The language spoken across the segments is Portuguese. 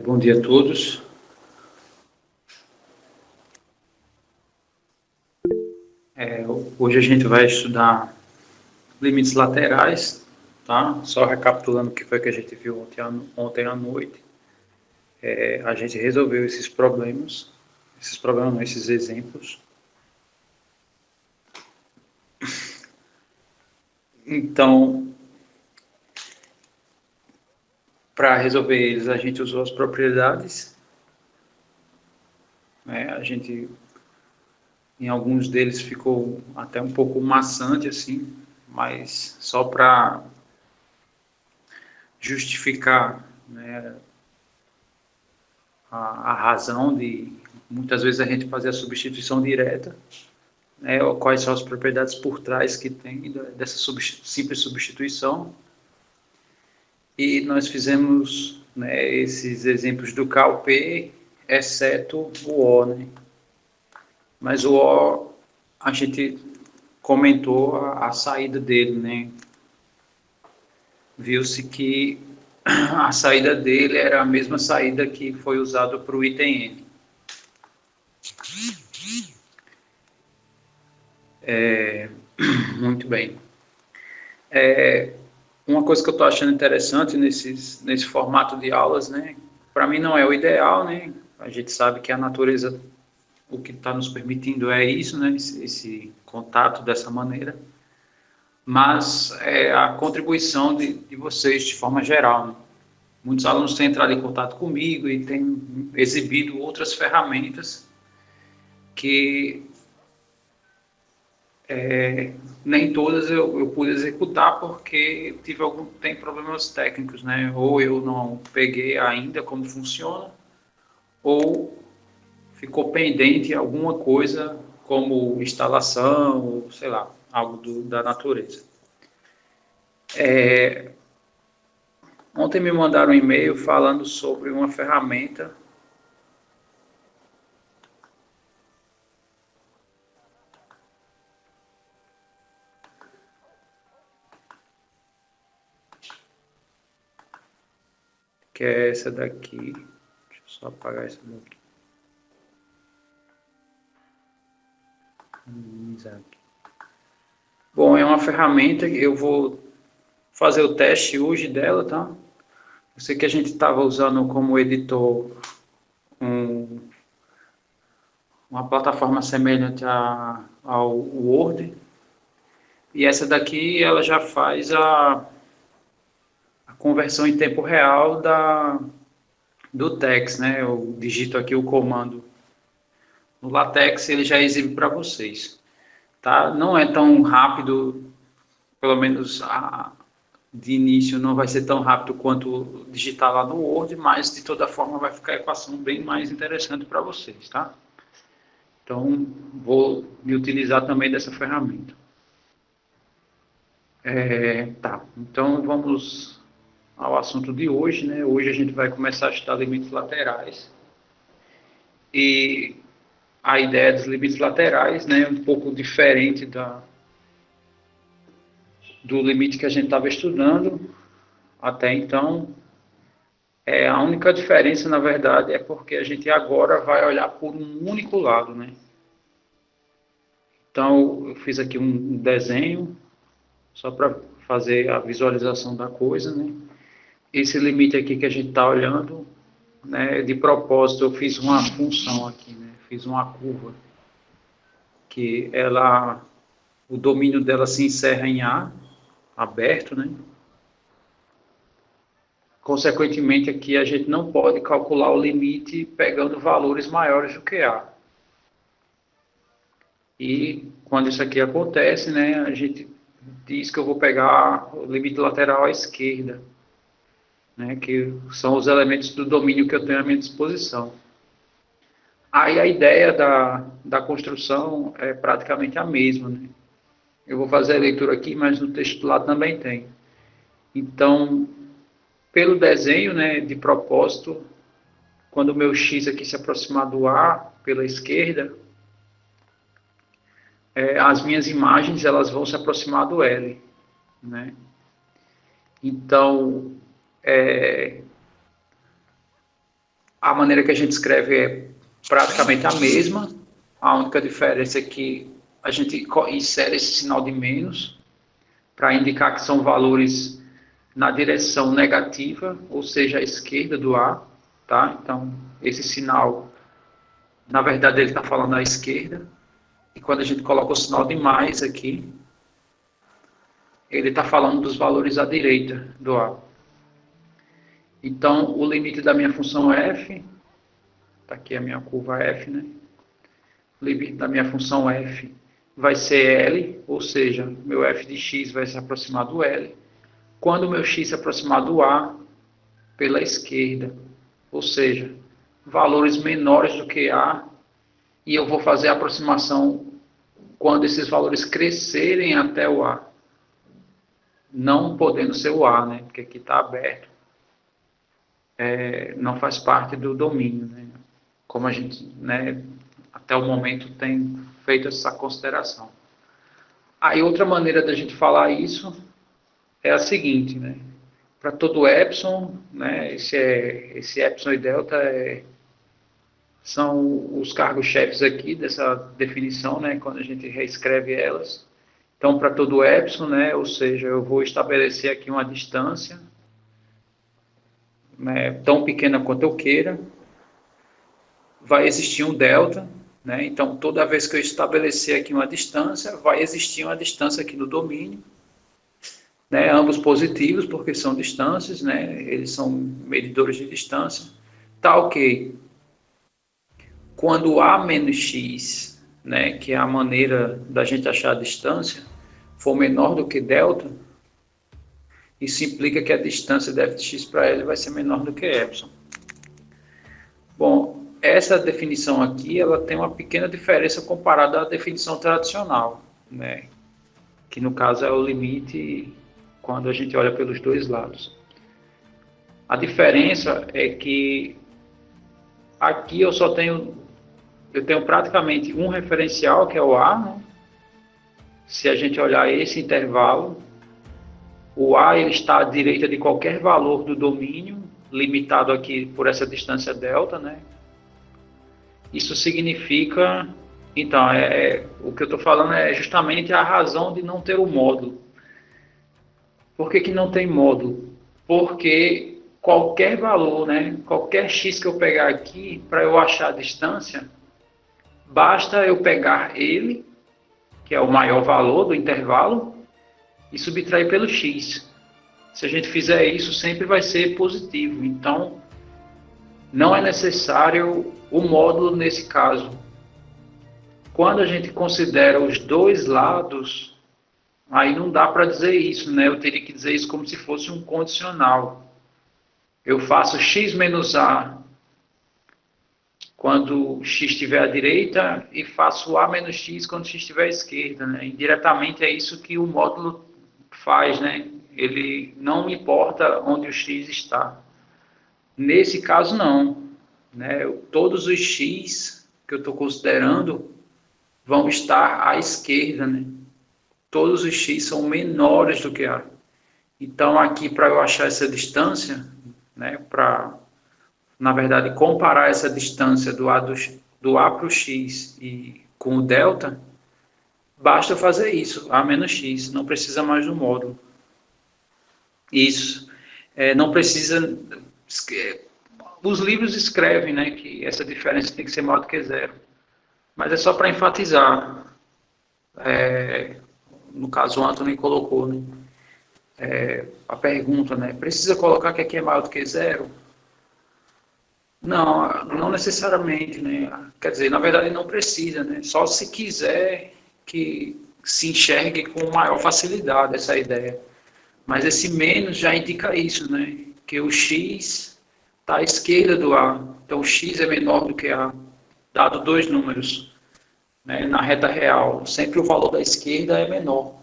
Bom dia a todos. Hoje a gente vai estudar limites laterais, tá? Só recapitulando o que foi que a gente viu ontem à noite. A gente resolveu esses não, esses exemplos. Então, para resolver eles, a gente usou as propriedades, né? Em alguns deles ficou até um pouco maçante, assim, mas só para justificar, né, a razão de muitas vezes a gente fazer a substituição direta, né, ou quais são as propriedades por trás que tem dessa simples substituição. E nós fizemos, né, esses exemplos do KP, exceto o O, né? Mas o O, a gente comentou a saída dele, né? Viu-se que a saída dele era a mesma saída que foi usada para o item N. Muito bem. Uma coisa que eu estou achando interessante nesse formato de aulas, né? Para mim não é o ideal, né? A gente sabe que a natureza, o que está nos permitindo é isso, né? Esse contato dessa maneira. Mas é a contribuição de vocês de forma geral, né? Muitos alunos têm entrado em contato comigo e têm exibido outras ferramentas que nem todas eu pude executar porque tem problemas técnicos, né? Ou eu não peguei ainda como funciona, ou ficou pendente alguma coisa como instalação, ou sei lá, algo da natureza. Ontem me mandaram um e-mail falando sobre uma ferramenta que é essa daqui. Deixa eu só apagar essa daqui. Bom, é uma ferramenta que eu vou fazer o teste hoje dela, tá? Eu sei que a gente estava usando como editor uma plataforma semelhante ao Word, e essa daqui ela já faz a conversão em tempo real do text, né? Eu digito aqui o comando no LaTeX, ele já exibe para vocês, tá? Não é tão rápido, pelo menos de início não vai ser tão rápido quanto digitar lá no Word, mas de toda forma vai ficar a equação bem mais interessante para vocês, tá? Então, vou me utilizar também dessa ferramenta. Tá, então vamos ao assunto de hoje, né? Hoje a gente vai começar a estudar limites laterais. E a ideia dos limites laterais, né, é um pouco diferente do limite que a gente estava estudando até então. A única diferença, na verdade, é porque a gente agora vai olhar por um único lado, né? Então, eu fiz aqui um desenho, só para fazer a visualização da coisa, né? Esse limite aqui que a gente está olhando, né, de propósito, eu fiz uma função aqui, né? Fiz uma curva, que o domínio dela se encerra em A, aberto, né? Consequentemente, aqui a gente não pode calcular o limite pegando valores maiores do que A. E quando isso aqui acontece, né, a gente diz que eu vou pegar o limite lateral à esquerda, né, que são os elementos do domínio que eu tenho à minha disposição. Aí a ideia da construção é praticamente a mesma, né? Eu vou fazer a leitura aqui, mas no texto lá também tem. Então, pelo desenho, né, de propósito, quando o meu X aqui se aproximar do A pela esquerda, as minhas imagens elas vão se aproximar do L, né? Então, A maneira que a gente escreve é praticamente a mesma, a única diferença é que a gente insere esse sinal de menos para indicar que são valores na direção negativa, ou seja, à esquerda do A, tá? Então, esse sinal, na verdade, ele está falando à esquerda, e quando a gente coloca o sinal de mais aqui, ele está falando dos valores à direita do A. Então, o limite da minha função f, está aqui a minha curva f, né? O limite da minha função f vai ser L, ou seja, meu f de x vai se aproximar do L, quando o meu x se aproximar do A pela esquerda, ou seja, valores menores do que A, e eu vou fazer a aproximação quando esses valores crescerem até o A, não podendo ser o A, né? Porque aqui está aberto, não faz parte do domínio, né? Como a gente, né, até o momento tem feito essa consideração. Aí outra maneira da gente falar isso é a seguinte, né? Para todo epsilon, né, esse epsilon e delta são os cargos-chefes aqui dessa definição, né, quando a gente reescreve elas. Então, para todo epsilon, né, ou seja, eu vou estabelecer aqui uma distância, né, tão pequena quanto eu queira, vai existir um delta, né, então toda vez que eu estabelecer aqui uma distância, vai existir uma distância aqui no domínio, né, ambos positivos, porque são distâncias, né, eles são medidores de distância. Tá ok. Quando A menos X, né, que é a maneira da gente achar a distância, for menor do que delta, isso implica que a distância de f de x para L vai ser menor do que epsilon. Bom, essa definição aqui, ela tem uma pequena diferença comparada à definição tradicional, né, que no caso é o limite quando a gente olha pelos dois lados. A diferença é que aqui eu tenho praticamente um referencial, que é o A, né? Se a gente olhar esse intervalo, o A ele está à direita de qualquer valor do domínio, limitado aqui por essa distância delta, né? Isso significa, então, o que eu estou falando é justamente a razão de não ter o módulo. Por que não tem módulo? Porque qualquer valor, né, qualquer x que eu pegar aqui, para eu achar a distância, basta eu pegar ele, que é o maior valor do intervalo, e subtrair pelo x. Se a gente fizer isso, sempre vai ser positivo. Então, não é necessário o módulo nesse caso. Quando a gente considera os dois lados, aí não dá para dizer isso, né? Eu teria que dizer isso como se fosse um condicional. Eu faço x menos a quando x estiver à direita e faço a menos x quando x estiver à esquerda, né? Indiretamente é isso que o módulo faz, né? Ele não importa onde o x está. Nesse caso, não, né? Todos os x que eu estou considerando vão estar à esquerda, né? Todos os x são menores do que a. Então, aqui, para eu achar essa distância, né, para, na verdade, comparar essa distância do A para o x e com o delta, basta fazer isso, A menos x, não precisa mais do módulo. Isso. Não precisa... Os livros escrevem, né, que essa diferença tem que ser maior do que zero. Mas é só para enfatizar. No caso, o Anthony colocou, né, a pergunta, né, precisa colocar que aqui é maior do que zero? Não, não necessariamente, né? Quer dizer, na verdade não precisa, né? Só se quiser que se enxergue com maior facilidade essa ideia. Mas esse menos já indica isso, né? Que o x está à esquerda do A. Então o x é menor do que A, dado dois números, né? Na reta real, sempre o valor da esquerda é menor.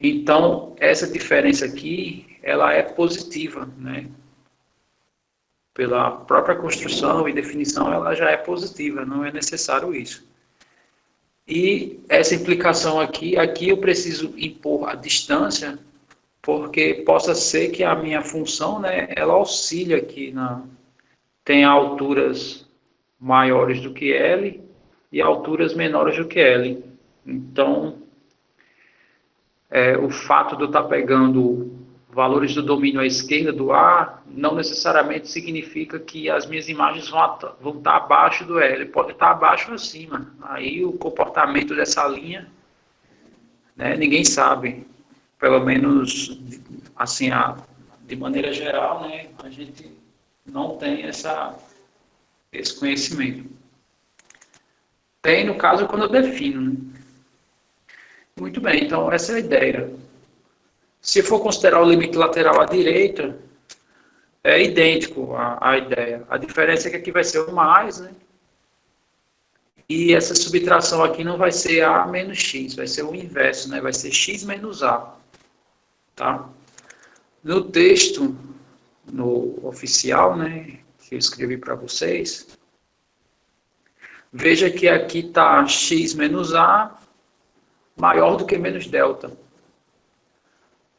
Então, essa diferença aqui, ela é positiva, né? Pela própria construção e definição, ela já é positiva, não é necessário isso. E essa implicação aqui eu preciso impor a distância, porque possa ser que a minha função, né, ela auxilie aqui tem alturas maiores do que L e alturas menores do que L. Então, o fato de eu estar pegando valores do domínio à esquerda do A não necessariamente significa que as minhas imagens vão estar abaixo do L, pode estar abaixo ou acima. Aí o comportamento dessa linha, né, ninguém sabe. Pelo menos, assim, de maneira geral, né, a gente não tem esse conhecimento. Tem, no caso, quando eu defino. Né? Muito bem, então essa é a ideia. Se for considerar o limite lateral à direita, é idêntico à ideia. A diferença é que aqui vai ser o mais, né? E essa subtração aqui não vai ser A menos X, vai ser o inverso, né? Vai ser X menos A, tá? No texto, no oficial, né? Que eu escrevi para vocês, veja que aqui está X menos A maior do que menos delta.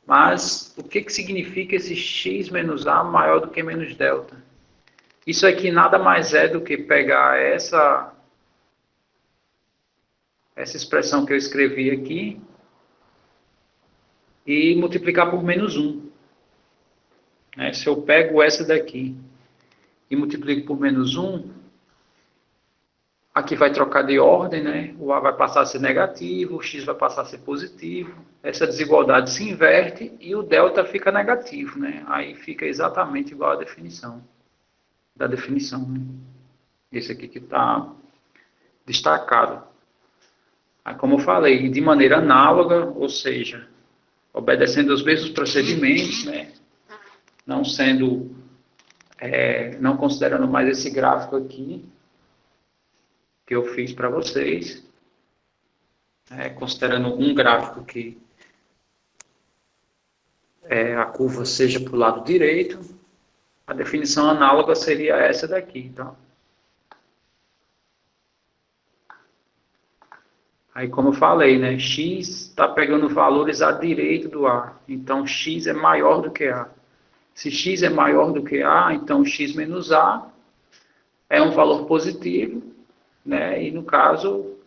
Mas o que significa esse x menos a maior do que menos delta? Isso aqui nada mais é do que pegar essa expressão que eu escrevi aqui e multiplicar por menos 1. Né? Se eu pego essa daqui e multiplico por menos 1, aqui vai trocar de ordem, né? O A vai passar a ser negativo, o X vai passar a ser positivo. Essa desigualdade se inverte e o delta fica negativo, né? Aí fica exatamente igual à definição. Da definição, né? Esse aqui que está destacado. Aí, como eu falei, de maneira análoga, ou seja, obedecendo aos mesmos procedimentos, né? Não sendo, não considerando mais esse gráfico aqui, que eu fiz para vocês, considerando um gráfico que a curva seja para o lado direito, a definição análoga seria essa daqui, tá? Aí, como eu falei, né, x está pegando valores à direita do A, então x é maior do que A. Se x é maior do que A, então x menos A é um valor positivo, né, e no caso,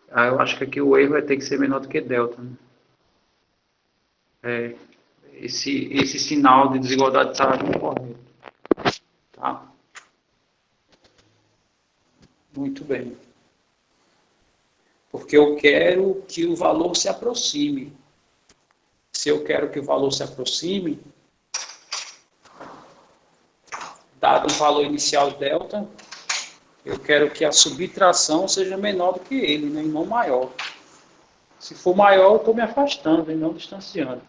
eu acho que aqui o erro vai ter que ser menor do que delta. Né? Esse sinal de desigualdade está correto. Tá? Muito bem. Porque eu quero que o valor se aproxime. Se eu quero que o valor se aproxime, dado o valor inicial delta, eu quero que a subtração seja menor do que ele, né, e não maior. Se for maior, eu estou me afastando e não distanciando.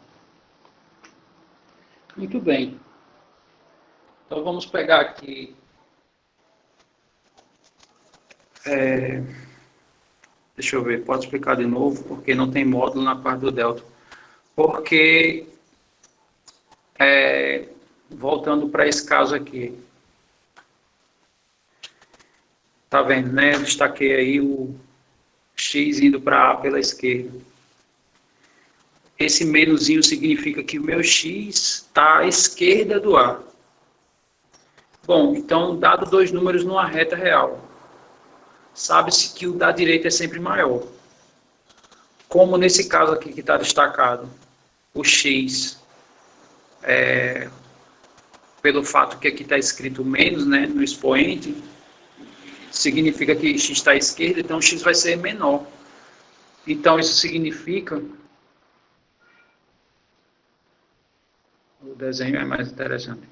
Muito bem. Então vamos pegar aqui. Deixa eu ver, pode explicar de novo, porque não tem módulo na parte do delta. Porque, voltando para esse caso aqui, tá vendo, né? Eu destaquei aí o x indo para A pela esquerda. Esse menuzinho significa que o meu x está à esquerda do A. Bom, então, dado dois números numa reta real, sabe-se que o da direita é sempre maior. Como nesse caso aqui que está destacado, o x, pelo fato que aqui está escrito menos, né, no expoente, significa que x está à esquerda, então x vai ser menor. Então isso significa, o desenho é mais interessante.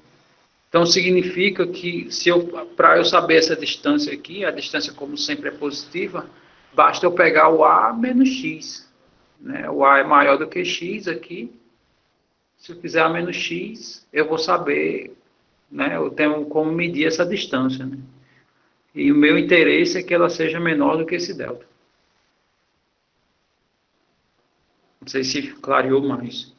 Então significa que para eu saber essa distância aqui, a distância como sempre é positiva, basta eu pegar o a menos x. Né? O a é maior do que x aqui. Se eu fizer a menos x, eu vou saber, né? Eu tenho como medir essa distância. Né? E o meu interesse é que ela seja menor do que esse delta. Não sei se clareou mais.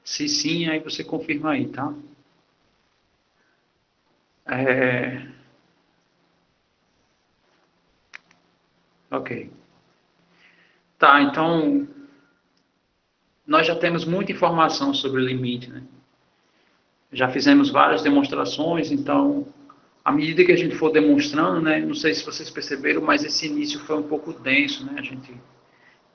Se sim, aí você confirma aí, tá? Ok. Tá, então, nós já temos muita informação sobre o limite, né? Já fizemos várias demonstrações, então, à medida que a gente for demonstrando, né, não sei se vocês perceberam, mas esse início foi um pouco denso, né? A gente,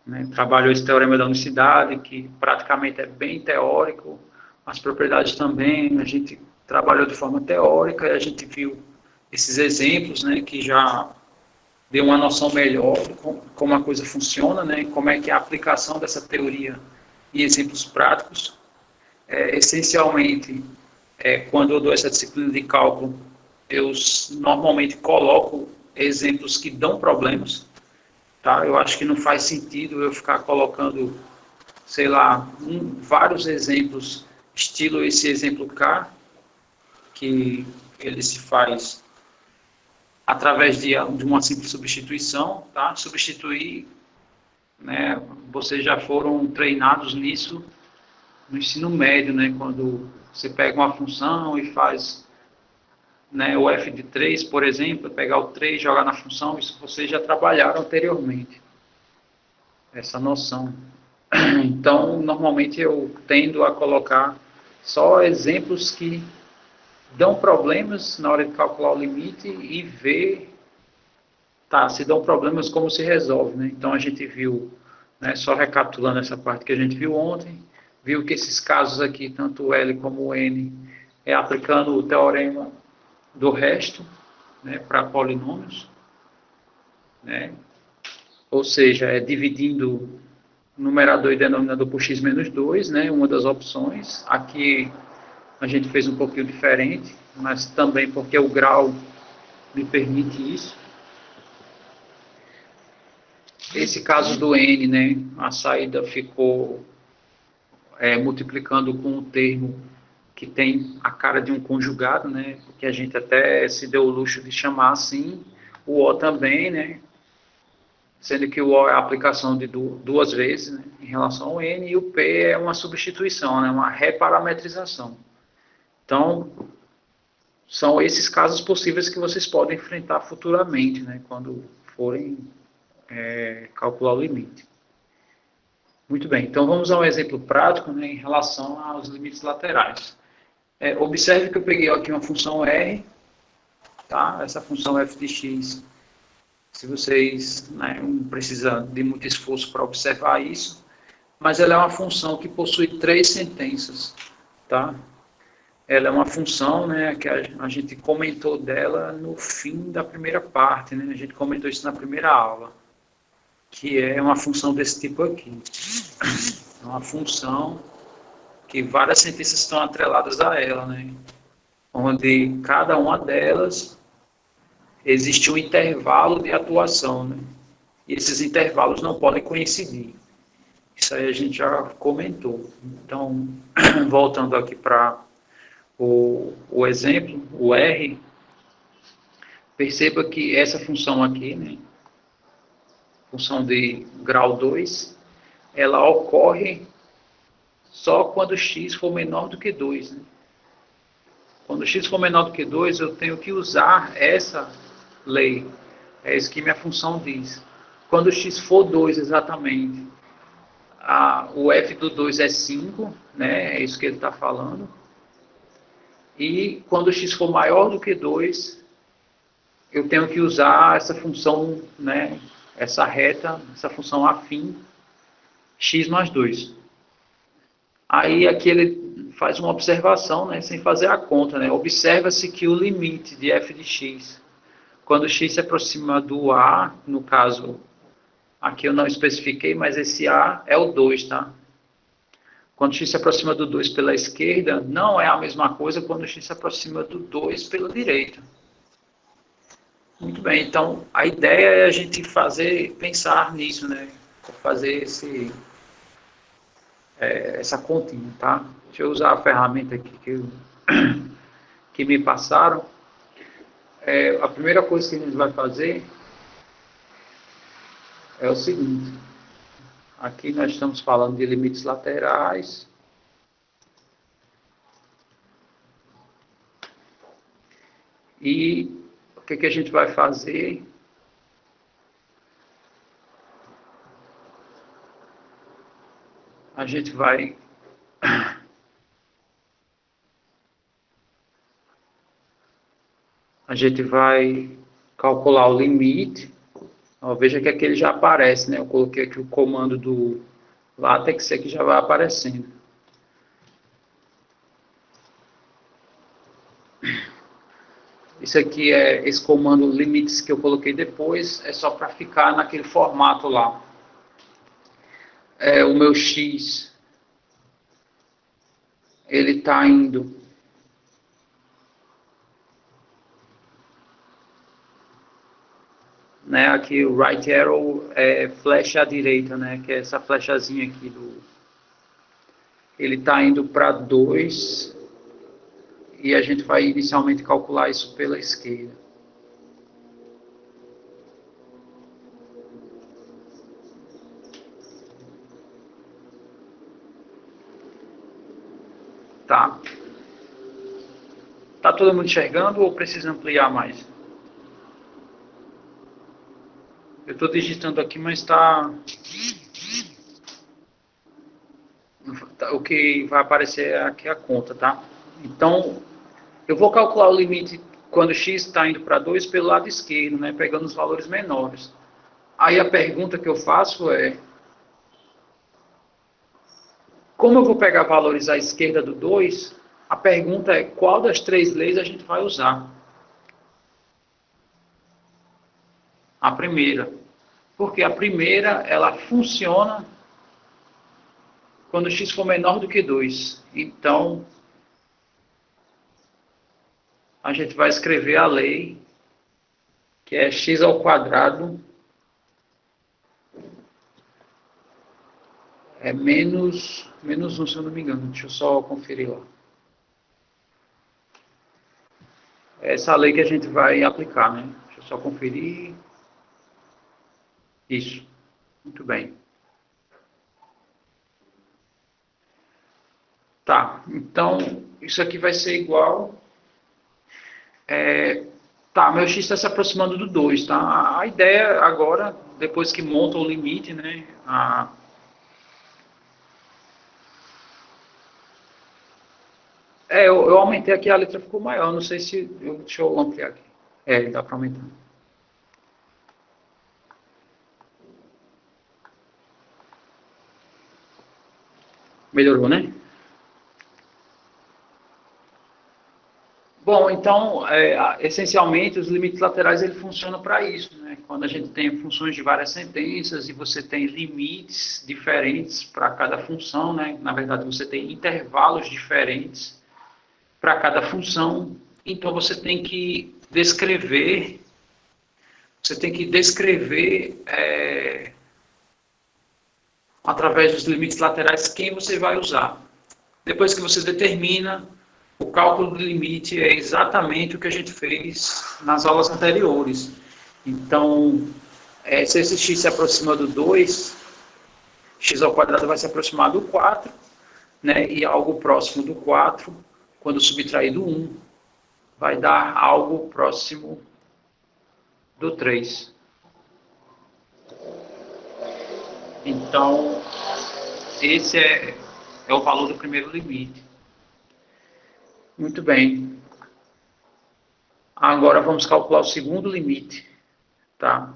né, trabalhou esse teorema da unicidade, que praticamente é bem teórico, as propriedades também, a gente trabalhou de forma teórica, e a gente viu esses exemplos, né, que já deu uma noção melhor de como a coisa funciona, né, como é que é a aplicação dessa teoria em exemplos práticos. Essencialmente, quando eu dou essa disciplina de cálculo, eu normalmente coloco exemplos que dão problemas, tá? Eu acho que não faz sentido eu ficar colocando, sei lá, vários exemplos, estilo esse exemplo K, que ele se faz através de uma simples substituição, tá? Substituir, né? Vocês já foram treinados nisso no ensino médio, né? Quando você pega uma função e faz, né, o f de 3, por exemplo, pegar o 3 e jogar na função, isso vocês já trabalharam anteriormente, essa noção. Então, normalmente eu tendo a colocar só exemplos que dão problemas na hora de calcular o limite e ver, tá, se dão problemas, como se resolve, né? Então, a gente viu, né, só recapitulando essa parte que a gente viu ontem, viu que esses casos aqui, tanto o L como o N, é aplicando o teorema do resto, né, para polinômios, né? Ou seja, é dividindo numerador e denominador por x menos 2, né, uma das opções. Aqui a gente fez um pouquinho diferente, mas também porque o grau me permite isso. Esse caso do n, né, a saída ficou multiplicando com um termo que tem a cara de um conjugado, né, que a gente até se deu o luxo de chamar assim, o O também, né, sendo que o O é a aplicação de duas vezes, né, em relação ao N, e o P é uma substituição, né, uma reparametrização. Então, são esses casos possíveis que vocês podem enfrentar futuramente, né, quando forem calcular o limite. Muito bem, então vamos a um exemplo prático, né, em relação aos limites laterais. Observe que eu peguei aqui uma função R, tá? Essa função f de x, se vocês, né, não precisam de muito esforço para observar isso, mas ela é uma função que possui três sentenças, tá? Ela é uma função, né, que a gente comentou dela no fim da primeira parte, né? A gente comentou isso na primeira aula, que é uma função desse tipo aqui. É uma função que várias sentenças estão atreladas a ela, né? Onde cada uma delas existe um intervalo de atuação, né? E esses intervalos não podem coincidir. Isso aí a gente já comentou. Então, voltando aqui para o exemplo, o R, perceba que essa função aqui, né, função de grau 2, ela ocorre só quando x for menor do que 2. Né? Quando x for menor do que 2, eu tenho que usar essa lei. É isso que minha função diz. Quando x for 2 exatamente, o f do 2 é 5, né? É isso que ele está falando. E quando x for maior do que 2, eu tenho que usar essa função, né? Essa reta, essa função afim, x mais 2. Aí aqui ele faz uma observação, né? Sem fazer a conta, né? Observa-se que o limite de f de x, quando x se aproxima do a, no caso, aqui eu não especifiquei, mas esse a é o 2, tá? Quando x se aproxima do 2 pela esquerda, não é a mesma coisa quando x se aproxima do 2 pela direita. Muito bem, então a ideia é a gente pensar nisso, né? Fazer essa continha, tá? Deixa eu usar a ferramenta aqui que me passaram. A primeira coisa que a gente vai fazer é o seguinte. Aqui nós estamos falando de limites laterais. E o que a gente vai fazer? a gente vai calcular o limite. Ó, veja que aqui ele já aparece, né? Eu coloquei aqui o comando do LaTeX, aqui já vai aparecendo. Isso aqui é esse comando limites que eu coloquei depois, é só para ficar naquele formato lá. O meu X, ele está indo né, aqui o right arrow é flecha à direita, né, que é essa flechazinha aqui ele está indo para 2 e a gente vai inicialmente calcular isso pela esquerda. Tá. Tá todo mundo enxergando ou precisa ampliar mais? Eu estou digitando aqui, mas o que vai aparecer é aqui a conta, tá? Então, eu vou calcular o limite quando x está indo para 2 pelo lado esquerdo, né, pegando os valores menores. Aí a pergunta que eu faço é, como eu vou pegar valores à esquerda do 2, a pergunta é qual das três leis a gente vai usar? A primeira. Porque a primeira, ela funciona quando x for menor do que 2. Então, a gente vai escrever a lei, que é x ao quadrado é menos 1, se eu não me engano. Deixa eu só conferir lá. É essa lei que a gente vai aplicar, né? Deixa eu só conferir. Isso. Muito bem. Tá, então isso aqui vai ser igual. Tá, meu x está se aproximando do 2, tá? A ideia agora, depois que monta o limite, né? Eu aumentei aqui, a letra ficou maior, não sei se... deixa eu ampliar aqui. Dá para aumentar. Melhorou, né? Bom, então, essencialmente, os limites laterais ele funcionam para isso, né? Quando a gente tem funções de várias sentenças e você tem limites diferentes para cada função, né? Na verdade, você tem intervalos diferentes para cada função, então você tem que descrever através dos limites laterais quem você vai usar. Depois que você determina, o cálculo do limite é exatamente o que a gente fez nas aulas anteriores. Então, se esse x se aproxima do 2, x ao quadrado vai se aproximar do 4, né? E algo próximo do 4, quando subtrair do 1, vai dar algo próximo do 3. Então, esse é o valor do primeiro limite. Muito bem. Agora vamos calcular o segundo limite, tá?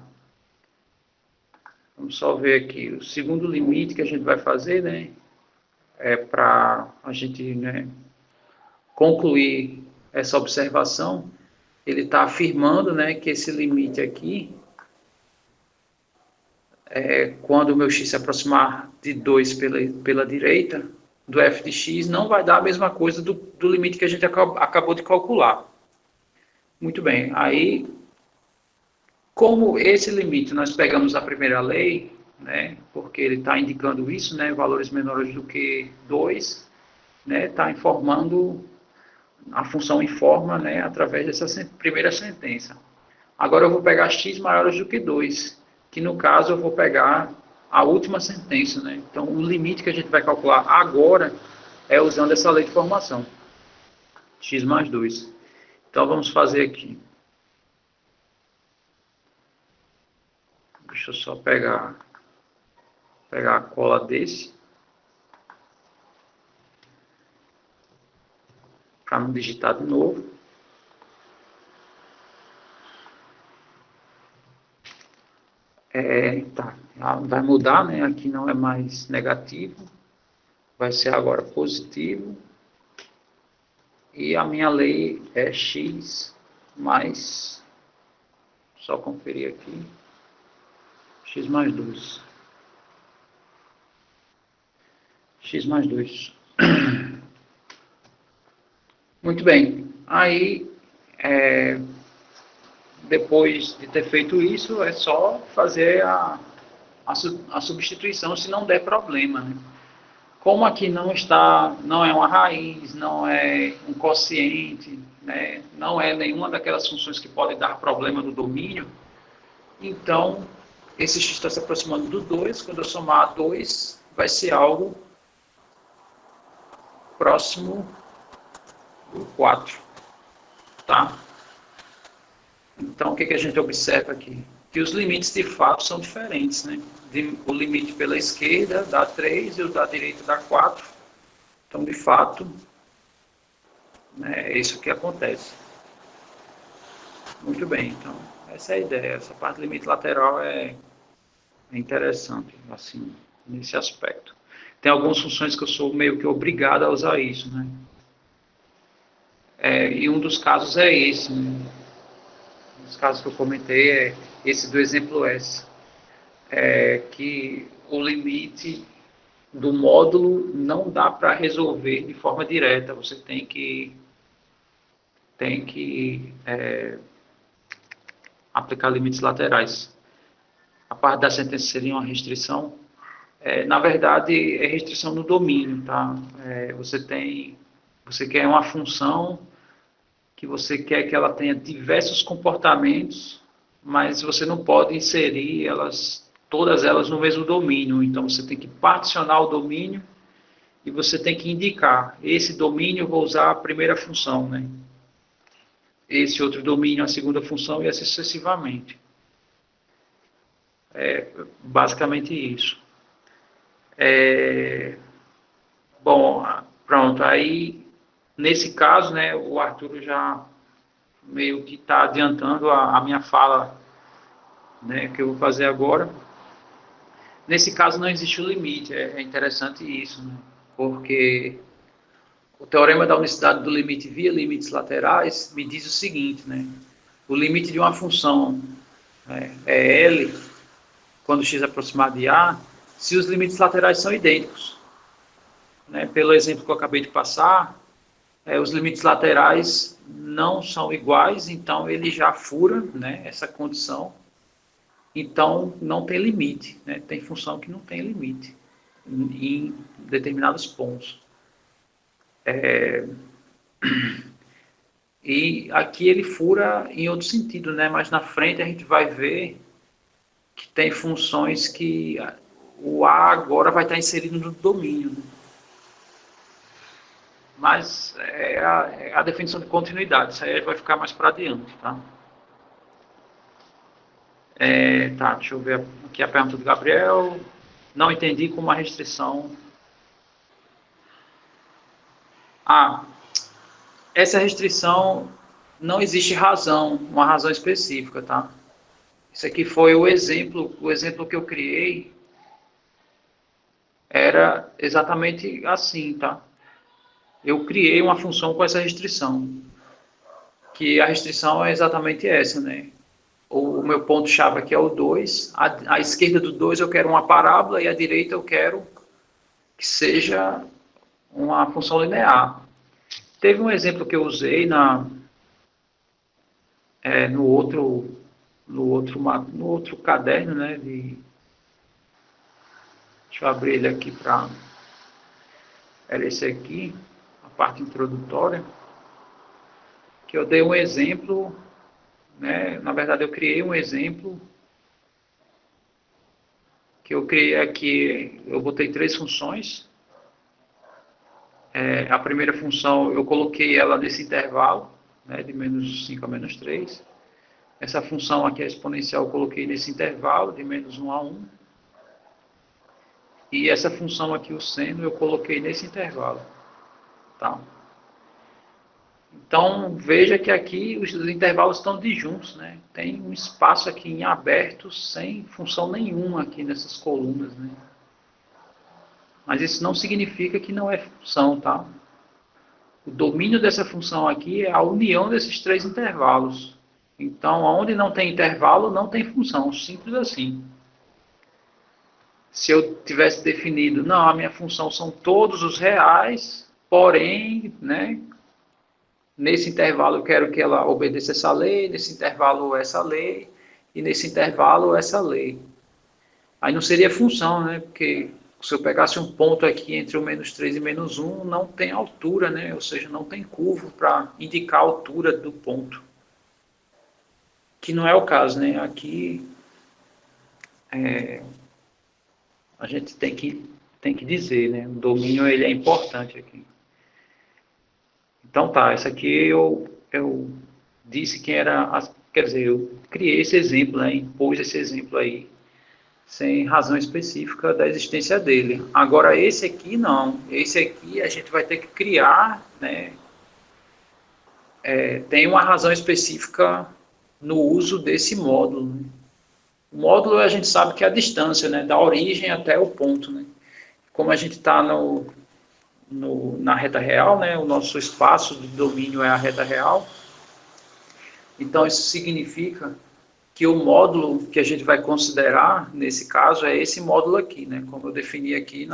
Vamos só ver aqui. O segundo limite que a gente vai fazer, né? É para a gente, né, concluir essa observação. Ele está afirmando, né, que esse limite aqui, quando o meu x se aproximar de 2 pela direita, do f de x, não vai dar a mesma coisa do limite que a gente acabou de calcular. Muito bem, aí, como esse limite nós pegamos a primeira lei, né, porque ele está indicando isso, né, valores menores do que 2, né, está informando, a função informa, né, através dessa primeira sentença. Agora eu vou pegar x maiores do que 2, que no caso eu vou pegar a última sentença, né? Então o limite que a gente vai calcular agora é usando essa lei de formação, x mais 2. Então vamos fazer aqui. Deixa eu só pegar a cola desse. para não digitar de novo. Tá, vai mudar, né? Aqui não é mais negativo, vai ser agora positivo. E a minha lei é x mais, só conferir aqui, x mais 2. X mais 2. Muito bem. Aí, depois de ter feito isso, é só fazer a substituição se não der problema, né? Como aqui não é uma raiz, não é um quociente, né? Não é nenhuma daquelas funções que podem dar problema no domínio, então esse x está se aproximando do 2, quando eu somar 2, vai ser algo próximo do 4, tá? Então, o que a gente observa aqui? Que os limites de fato são diferentes, né? O limite pela esquerda dá 3 e o da direita dá 4. Então, de fato, né, é isso que acontece. Muito bem, então, essa é a ideia. Essa parte do limite lateral é interessante, assim, nesse aspecto. Tem algumas funções que eu sou meio que obrigado a usar isso, né? E um dos casos é esse, né? Um dos casos que eu comentei é esse do exemplo S. Que o limite do módulo não dá para resolver de forma direta. Você tem que aplicar limites laterais. A parte da sentença seria uma restrição. Na verdade, é restrição no domínio, tá? Você quer uma função que você quer que ela tenha diversos comportamentos, mas você não pode inserir todas elas no mesmo domínio. Então, você tem que particionar o domínio e você tem que indicar, esse domínio eu vou usar a primeira função, né? Esse outro domínio a segunda função e assim sucessivamente. Basicamente isso. Bom, pronto, aí nesse caso, né, o Arthur já meio que está adiantando a minha fala, né, que eu vou fazer agora. Nesse caso não existe o limite, é interessante isso, né, porque o teorema da unicidade do limite via limites laterais me diz o seguinte, né, o limite de uma função é L, quando x é aproximado de A, se os limites laterais são idênticos. Né, pelo exemplo que eu acabei de passar, os limites laterais não são iguais, então ele já fura, né, essa condição. Então, não tem limite. Né? Tem função que não tem limite em determinados pontos. E aqui ele fura em outro sentido, né? Mas na frente a gente vai ver que tem funções que o A agora vai estar inserido no domínio. Né? Mas é a definição de continuidade. Isso aí vai ficar mais para adiante, tá? Tá, deixa eu ver aqui a pergunta do Gabriel. Não entendi como a restrição... essa restrição não existe razão, uma razão específica, tá? Isso aqui foi o exemplo que eu criei era exatamente assim, tá? Eu criei uma função com essa restrição, que a restrição é exatamente essa, né? O meu ponto-chave aqui é o 2, à esquerda do 2 eu quero uma parábola e à direita eu quero que seja uma função linear. Teve um exemplo que eu usei no outro caderno, né? Deixa eu abrir ele aqui para... Era esse aqui, a parte introdutória, que eu dei um exemplo, né? Na verdade eu criei um exemplo, que eu criei aqui, eu botei 3 funções. A primeira função eu coloquei ela nesse intervalo, né, de menos 5 a menos 3. Essa função aqui, a exponencial, eu coloquei nesse intervalo, de menos 1 a 1. E essa função aqui, o seno, eu coloquei nesse intervalo. Tá? Então, veja que aqui os intervalos estão disjuntos, né? Tem um espaço aqui em aberto sem função nenhuma aqui nessas colunas, né? Mas isso não significa que não é função, tá? O domínio dessa função aqui é a união desses três intervalos. Então, onde não tem intervalo, não tem função. Simples assim. Se eu tivesse definido, não, a minha função são todos os reais, porém, né, nesse intervalo eu quero que ela obedeça essa lei, nesse intervalo essa lei, e nesse intervalo essa lei. Aí não seria função, né? Porque se eu pegasse um ponto aqui entre o -3 e -1, não tem altura, né? Ou seja, não tem curva para indicar a altura do ponto. Que não é o caso, né? Aqui a gente tem que dizer, né? O domínio ele é importante aqui. Então tá, essa aqui eu disse que era, quer dizer, eu criei esse exemplo, né? Impus esse exemplo aí sem razão específica da existência dele. Agora, esse aqui não. Esse aqui a gente vai ter que criar, né? Tem uma razão específica no uso desse módulo. Né? O módulo a gente sabe que é a distância, né? Da origem até o ponto, né? Como a gente está na reta real, né? O nosso espaço de domínio é a reta real. Então, isso significa que o módulo que a gente vai considerar, nesse caso, é esse módulo aqui, né? Como eu defini aqui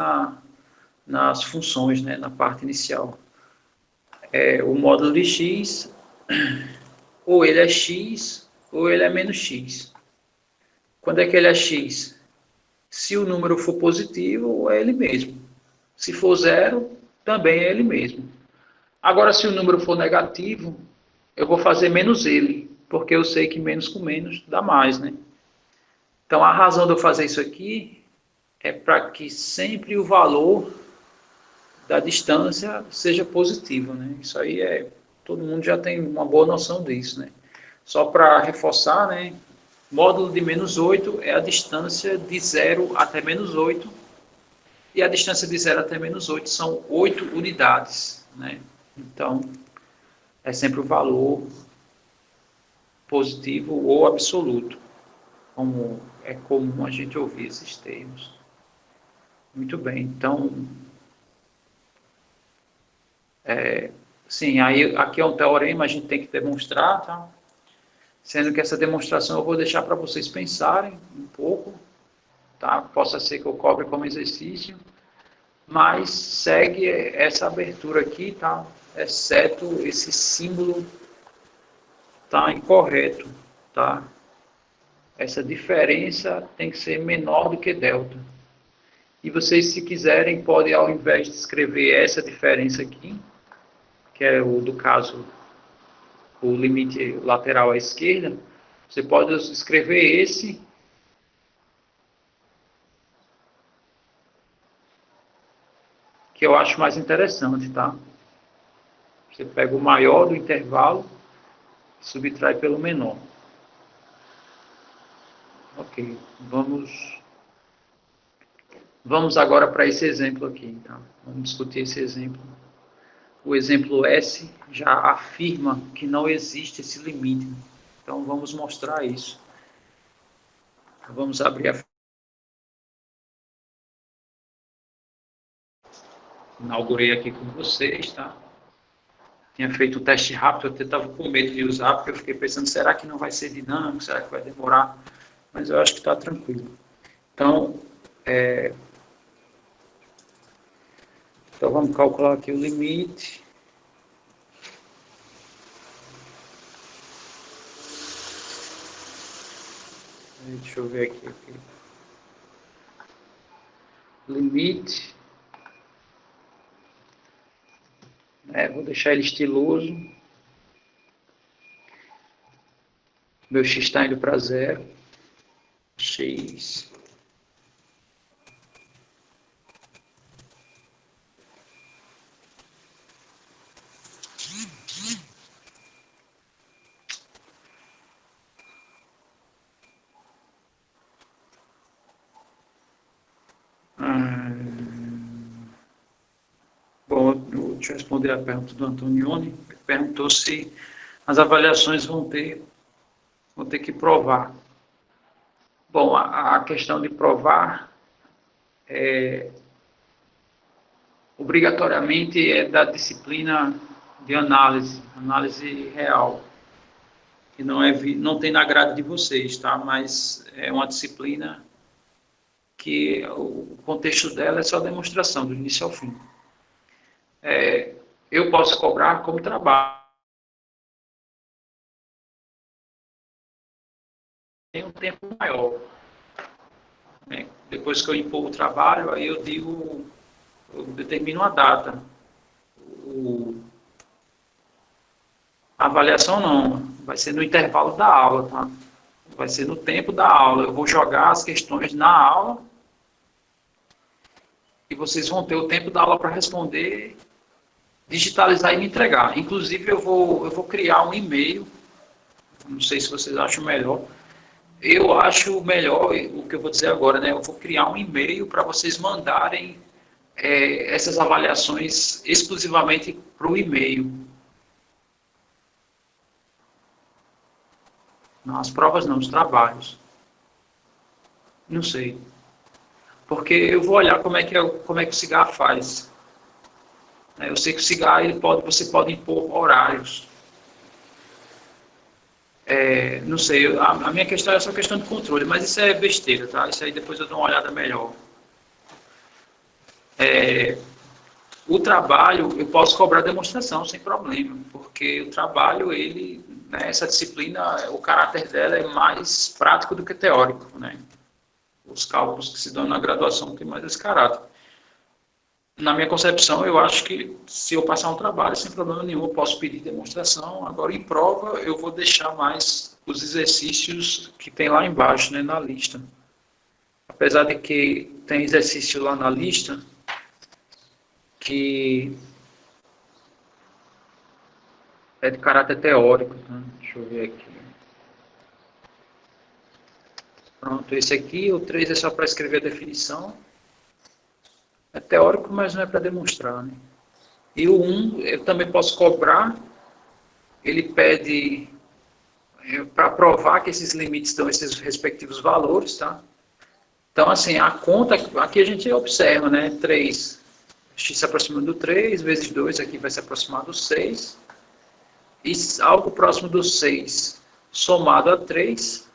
nas funções, né? Na parte inicial. O módulo de x, ou ele é x, ou ele é menos x. Quando é que ele é x? Se o número for positivo, é ele mesmo. Se for zero, também é ele mesmo. Agora, se o número for negativo, eu vou fazer menos ele, porque eu sei que menos com menos dá mais, né? Então, a razão de eu fazer isso aqui é para que sempre o valor da distância seja positivo, né? Isso aí todo mundo já tem uma boa noção disso, né? Só para reforçar, né? Módulo de -8 é a distância de 0 até -8, e a distância de 0 até -8 são 8 unidades, né? Então, é sempre o valor positivo ou absoluto, como é comum a gente ouvir esses termos. Muito bem, então, sim, aí aqui é um teorema, a gente tem que demonstrar, tá? Sendo que essa demonstração eu vou deixar para vocês pensarem um pouco, tá? Possa ser que eu cobre como exercício, mas segue essa abertura aqui, tá? Exceto esse símbolo tá incorreto, tá? Essa diferença tem que ser menor do que delta. E vocês, se quiserem, podem, ao invés de escrever essa diferença aqui, que é o do caso, o limite lateral à esquerda, você pode escrever esse, que eu acho mais interessante, tá? Você pega o maior do intervalo e subtrai pelo menor. Ok, vamos agora para esse exemplo aqui, tá? Vamos discutir esse exemplo. O exemplo S já afirma que não existe esse limite. Então, vamos mostrar isso. Vamos abrir a... Inaugurei aqui com vocês, tá? Tinha feito o teste rápido, eu até estava com medo de usar, porque eu fiquei pensando, será que não vai ser dinâmico? Será que vai demorar? Mas eu acho que está tranquilo. Então, então, vamos calcular aqui o limite. Deixa eu ver aqui. Limite. Vou deixar ele estiloso. Meu x está indo para zero. X. Bom, deixa eu responder a pergunta do Antonioni. Ele perguntou se as avaliações vão ter que provar. Bom, a questão de provar obrigatoriamente é da disciplina de análise real, que não tem na grade de vocês, tá? Mas é uma disciplina que o contexto dela é só demonstração, do início ao fim. Eu posso cobrar como trabalho. Tem um tempo maior. Né? Depois que eu impor o trabalho, aí eu determino a data. A avaliação não, vai ser no intervalo da aula, tá? Vai ser no tempo da aula. Eu vou jogar as questões na aula e vocês vão ter o tempo da aula para responder, digitalizar e me entregar. Inclusive, eu vou criar um e-mail, não sei se vocês acham melhor. Eu acho melhor o que eu vou dizer agora, né? Eu vou criar um e-mail para vocês mandarem essas avaliações exclusivamente para o e-mail. Não, as provas não, os trabalhos. Não sei. Porque eu vou olhar como é que o Cigar faz. Eu sei que o Cigar você pode impor horários. Não sei, a minha questão é só questão de controle, mas isso é besteira, tá? Isso aí depois eu dou uma olhada melhor. O trabalho, eu posso cobrar demonstração sem problema, porque o trabalho, essa disciplina, o caráter dela é mais prático do que teórico, né? Os cálculos que se dão na graduação têm mais esse caráter. Na minha concepção, eu acho que se eu passar um trabalho, sem problema nenhum, eu posso pedir demonstração. Agora, em prova, eu vou deixar mais os exercícios que tem lá embaixo, né, na lista. Apesar de que tem exercício lá na lista que é de caráter teórico. Tá? Deixa eu ver aqui. Pronto, esse aqui, o 3 é só para escrever a definição. É teórico, mas não é para demonstrar, né? E o 1, eu também posso cobrar. Ele pede para provar que esses limites dão esses respectivos valores, tá? Então, assim, a conta, aqui a gente observa, né? 3, x se aproxima do 3, vezes 2, aqui vai se aproximar do 6. E algo próximo do 6, somado a 3,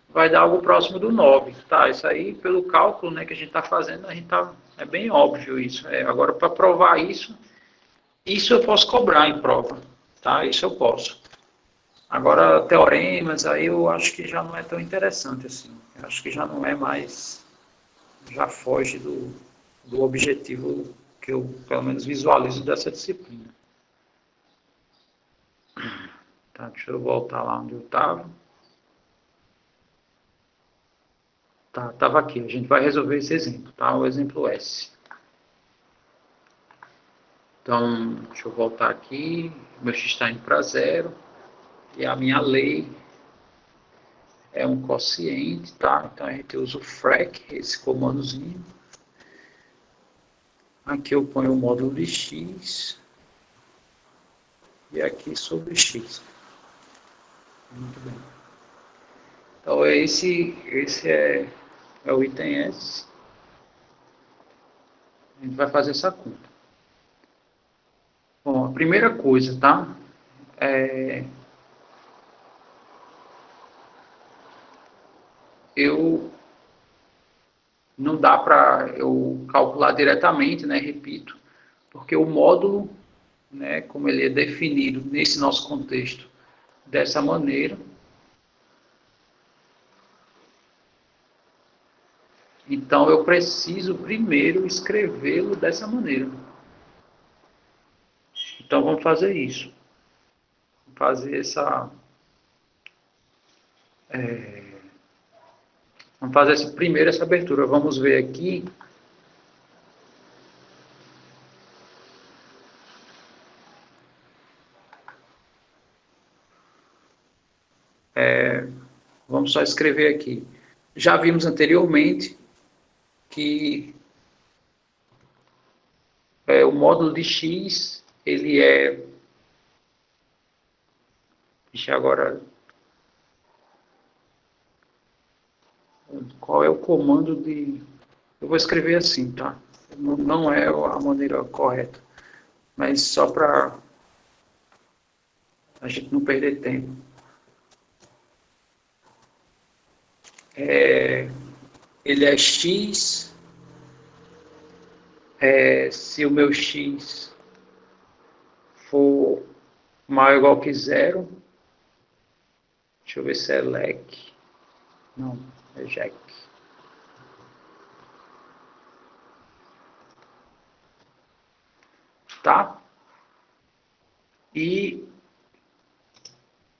vai dar algo próximo do 9. Tá, isso aí, pelo cálculo, né, que a gente está fazendo, é bem óbvio isso. Agora, para provar isso eu posso cobrar em prova, tá? Isso eu posso. Agora, teoremas, aí eu acho que já não é tão interessante assim. Eu acho que já não é mais, já foge do objetivo que eu, pelo menos, visualizo dessa disciplina. Tá, deixa eu voltar lá onde eu estava. Tá, estava aqui. A gente vai resolver esse exemplo, tá? O exemplo S. Então, deixa eu voltar aqui. Meu x está indo para 0. E a minha lei é um quociente, tá? Então, a gente usa o frac, esse comandozinho. Aqui eu ponho o módulo de x. E aqui sobre x. Muito bem. Então, esse é o item S. A gente vai fazer essa conta. Bom, a primeira coisa, tá? Não dá para eu calcular diretamente, né? Repito, porque o módulo, né, como ele é definido nesse nosso contexto dessa maneira, então eu preciso primeiro escrevê-lo dessa maneira. Então vamos fazer isso. Vamos fazer vamos fazer primeiro essa abertura. Vamos ver aqui. Vamos só escrever aqui. Já vimos anteriormente que o módulo de x, ele é... Deixa agora... Qual é o comando de... Eu vou escrever assim, tá? Não é a maneira correta, mas só para a gente não perder tempo. Ele é x, se o meu x for maior ou igual que zero, deixa eu ver se é lec, não, é jack. Tá? E,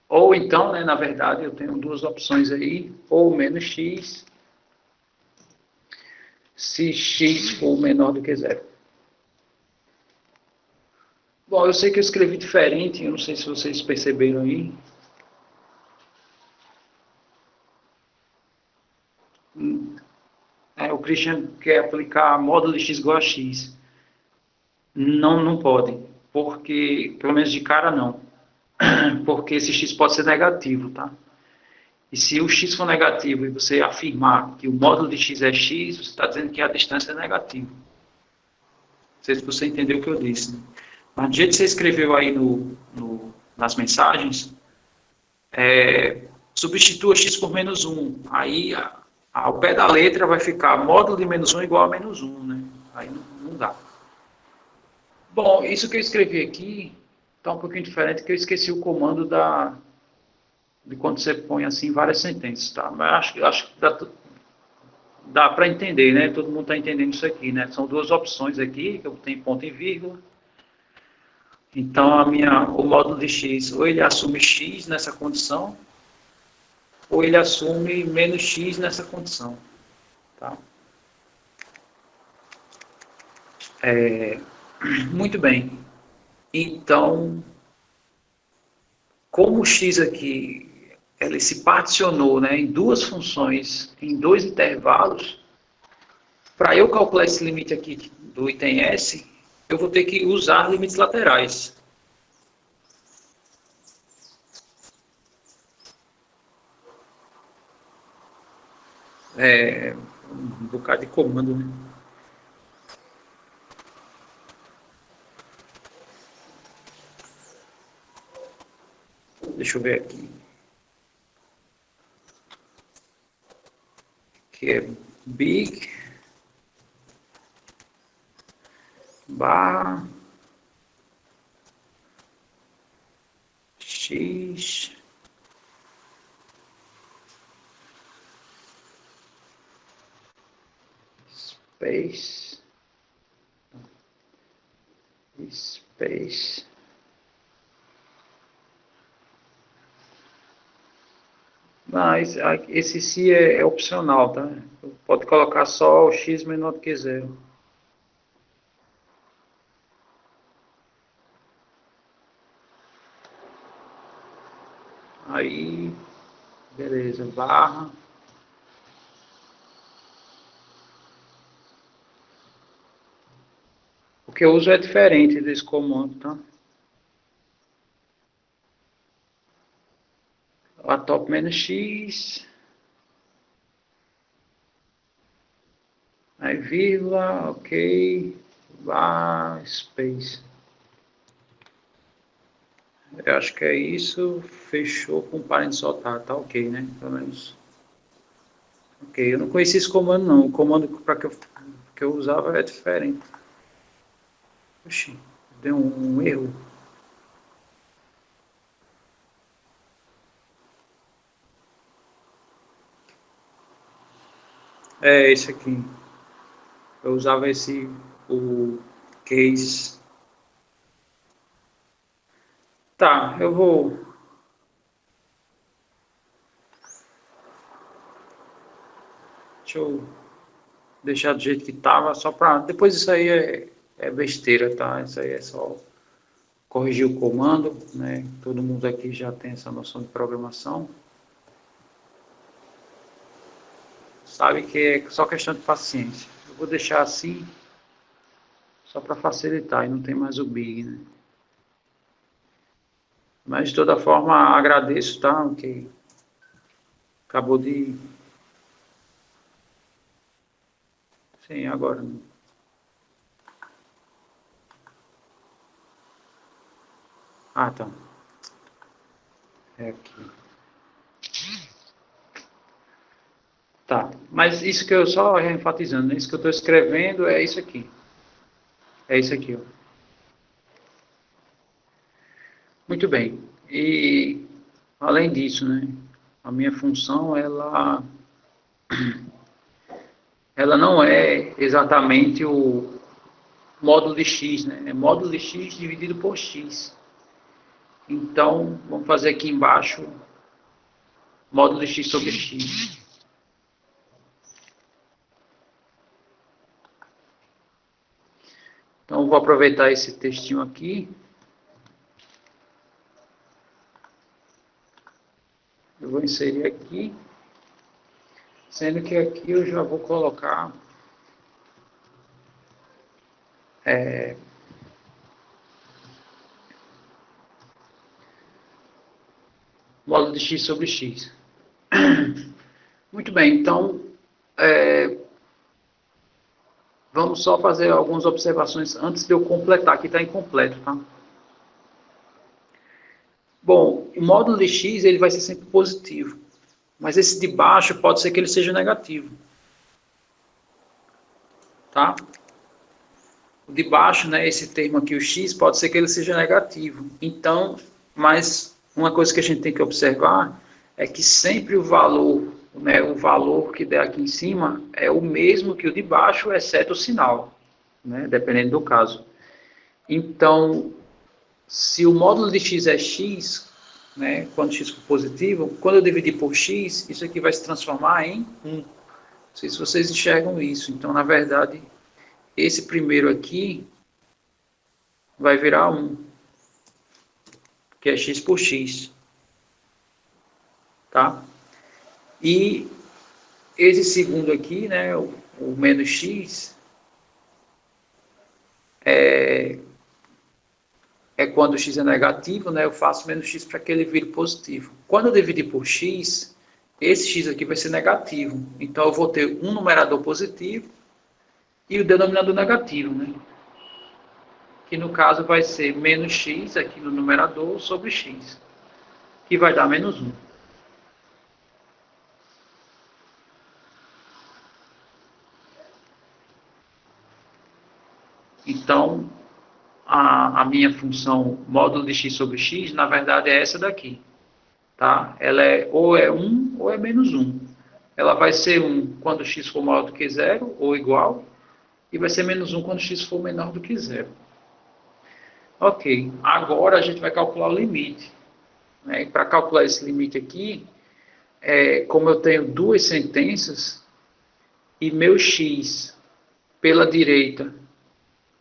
ou então, né, na verdade, eu tenho duas opções aí, ou menos x, se x for menor do que zero. Bom, eu sei que eu escrevi diferente, eu não sei se vocês perceberam aí. O Christian quer aplicar módulo de x igual a x. Não, não pode, porque, pelo menos de cara não, porque esse x pode ser negativo, tá? E se o x for negativo e você afirmar que o módulo de x é x, você está dizendo que a distância é negativa. Não sei se você entendeu o que eu disse. Né? Mas do jeito que você escreveu aí nas mensagens, substitua x por menos 1. Aí, ao pé da letra, vai ficar módulo de menos 1 igual a menos 1. Né? Aí não dá. Bom, isso que eu escrevi aqui está um pouquinho diferente, que eu esqueci o comando de quando você põe assim várias sentenças, tá? Mas acho que dá para entender, né? Todo mundo está entendendo isso aqui, né? São duas opções aqui, que eu tenho ponto e vírgula. Então, o módulo de x, ou ele assume x nessa condição, ou ele assume menos x nessa condição, tá? Muito bem. Então, como o x aqui ele se particionou, né, em duas funções, em dois intervalos, para eu calcular esse limite aqui do item S, eu vou ter que usar limites laterais. Um bocado de comando, né? Deixa eu ver aqui. Que é big barra x space não, esse se é opcional, tá? Pode colocar só o x menor do que zero. Aí, beleza, barra. O que eu uso é diferente desse comando, tá? A top menos x. Aí, vírgula, ok. Barra, space. Eu acho que é isso. Fechou com parênteses soltar, tá ok, né? Pelo menos. Ok, eu não conhecia esse comando não. O comando que eu usava é diferente. Oxi, deu um erro. É esse aqui. Eu usava o case. Tá, eu vou. Deixa eu deixar do jeito que tava, só para. Depois isso aí é besteira, tá? Isso aí é só corrigir o comando, né? Todo mundo aqui já tem essa noção de programação. Sabe que é só questão de paciência. Eu vou deixar assim, Só para facilitar, e não tem mais o big, né? Mas de toda forma, agradeço, tá? Que acabou de... Sim, agora. Ah, tá. É aqui. Tá. Mas isso que eu só enfatizando, né? Isso que eu estou escrevendo é isso aqui. É isso aqui, ó. Muito bem. E além disso, né? A minha função, ela não é exatamente o módulo de x, né? É módulo de x dividido por x. Então, vamos fazer aqui embaixo módulo de x sobre x. Então, vou aproveitar esse textinho aqui. Eu vou inserir aqui, sendo que aqui eu já vou colocar módulo de x sobre x. Muito bem, então, vamos só fazer algumas observações antes de eu completar, que está incompleto, tá? Bom, o módulo de x ele vai ser sempre positivo, mas esse de baixo pode ser que ele seja negativo, tá? O de baixo, né, esse termo aqui, o x, pode ser que ele seja negativo. Então, mas uma coisa que a gente tem que observar é que sempre o valor, né, o valor que der aqui em cima é o mesmo que o de baixo, exceto o sinal, né, dependendo do caso. Então, se o módulo de x é x, né, quando x for positivo, quando eu dividir por x, isso aqui vai se transformar em 1. Não sei se vocês enxergam isso. Então, na verdade, esse primeiro aqui vai virar 1, que é x por x. Tá? E esse segundo aqui, né, o menos x, é quando o x é negativo, né, eu faço menos x para que ele vire positivo. Quando eu dividir por x, esse x aqui vai ser negativo. Então, eu vou ter um numerador positivo e o denominador negativo, né? Que no caso vai ser menos x aqui no numerador sobre x, que vai dar menos 1. Então, a minha função módulo de x sobre x, na verdade, é essa daqui. Tá? Ela ou é 1 ou é menos 1. Ela vai ser 1 quando x for maior do que zero ou igual, e vai ser menos 1 quando x for menor do que zero. Ok, agora a gente vai calcular o limite. Né? E para calcular esse limite aqui, como eu tenho duas sentenças, e meu x pela direita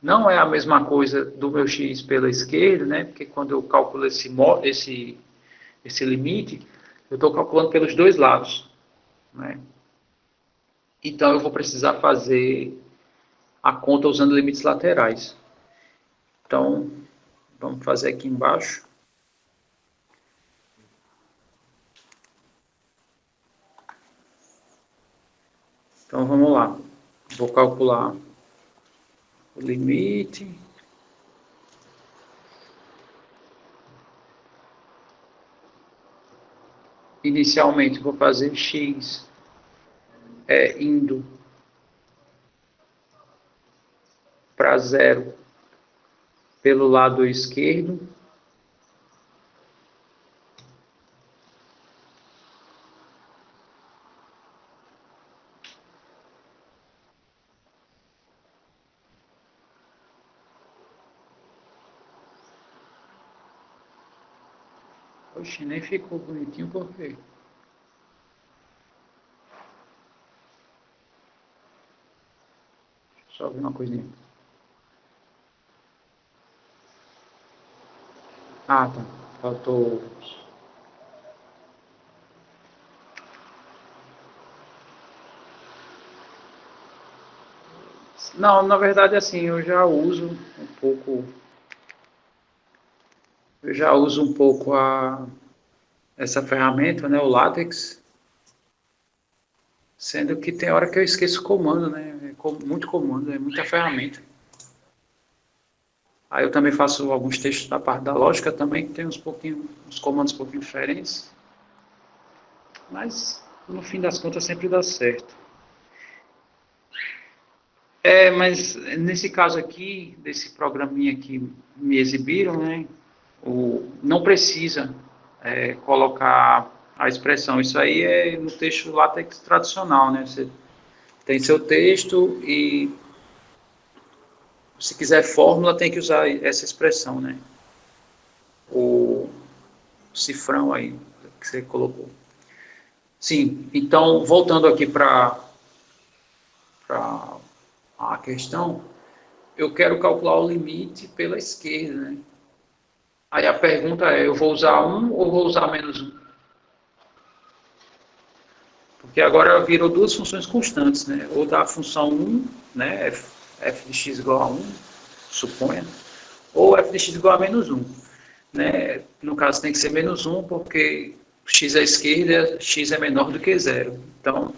não é a mesma coisa do meu x pela esquerda, né? Porque quando eu calculo esse limite, eu estou calculando pelos dois lados. Né? Então, eu vou precisar fazer a conta usando limites laterais. Então, vamos fazer aqui embaixo. Então, vamos lá. Vou calcular o limite. Inicialmente, vou fazer x indo para zero pelo lado esquerdo. Oxe, nem ficou bonitinho por quê? Só ver uma coisinha. Ah, tá. Faltou. Não, na verdade, assim, eu já uso um pouco essa ferramenta, né, o LaTeX, sendo que tem hora que eu esqueço o comando, né, muito comando, é muita ferramenta. Aí eu também faço alguns textos da parte da lógica também, que tem uns comandos um pouquinho diferentes, mas no fim das contas sempre dá certo. É, mas nesse caso aqui, desse programinha que me exibiram, né, não precisa colocar a expressão. Isso aí é no texto LaTeX tradicional, né? Você tem seu texto e se quiser fórmula tem que usar essa expressão, né? O cifrão aí que você colocou. Sim, então voltando aqui para a questão, eu quero calcular o limite pela esquerda, né? Aí a pergunta é, eu vou usar um ou vou usar menos um? Porque agora virou duas funções constantes, né? Ou da função um, né? F de x igual a um, suponha, ou f de x igual a menos um, né? No caso tem que ser menos um porque x à esquerda, x é menor do que zero. Então,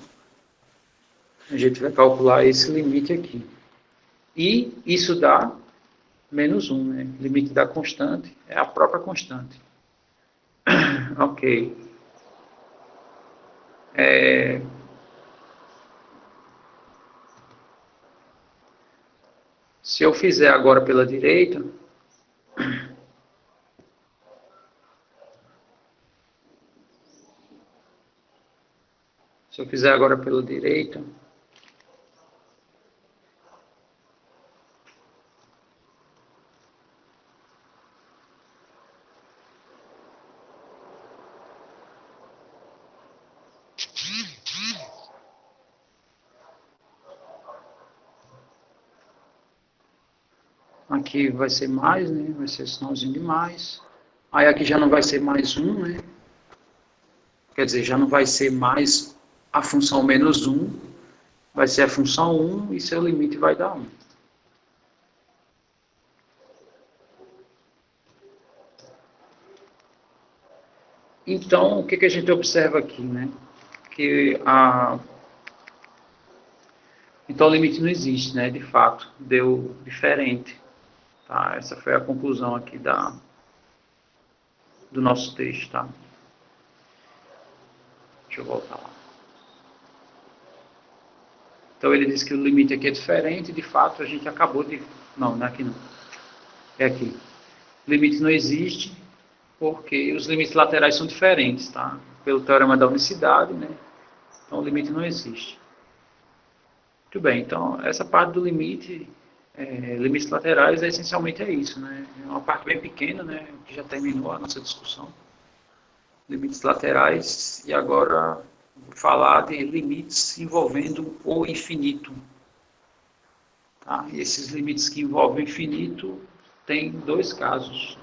a gente vai calcular esse limite aqui. E isso dá menos um, né? Limite da constante é a própria constante. Ok. É, se eu fizer agora pela direita, se eu fizer agora pela direita, aqui vai ser mais, né? Vai ser sinalzinho de mais. Aí aqui já não vai ser mais um, né? Quer dizer, já não vai ser mais a função menos um, vai ser a função um e seu limite vai dar um. Então, o que, que a gente observa aqui, né? Que então o limite não existe, né? De fato, deu diferente. Tá? Essa foi a conclusão aqui do nosso texto, tá? Deixa eu voltar lá. Então ele diz que o limite aqui é diferente, de fato a gente acabou de... Não, não é aqui não. É aqui. O limite não existe porque os limites laterais são diferentes, tá? Pelo teorema da unicidade, né? Então o limite não existe. Muito bem, então essa parte do limite, limites laterais, essencialmente é isso, né? É uma parte bem pequena, né? Que já terminou a nossa discussão. Limites laterais, e agora vou falar de limites envolvendo o infinito. Tá? E esses limites que envolvem o infinito tem dois casos.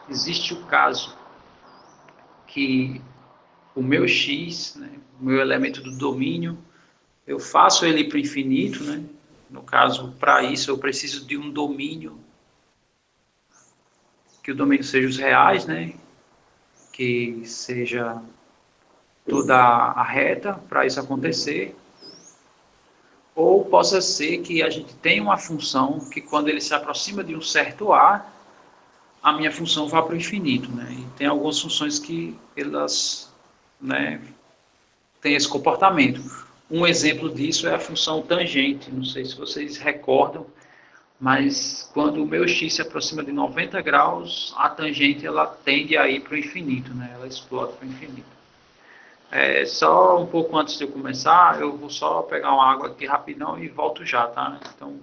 Existe o caso que o meu x, né, o meu elemento do domínio, eu faço ele para o infinito, né? No caso, para isso eu preciso de um domínio, que o domínio seja os reais, né? Que seja toda a reta para isso acontecer. Ou possa ser que a gente tenha uma função que quando ele se aproxima de um certo a minha função vá para o infinito, né? E tem algumas funções que elas, né, têm esse comportamento. Um exemplo disso é a função tangente. Não sei se vocês recordam, mas quando o meu x se aproxima de 90 graus, a tangente ela tende a ir para o infinito, né? Ela explode para o infinito. Só um pouco antes de eu começar, eu vou só pegar uma água aqui rapidão e volto já, tá? Então,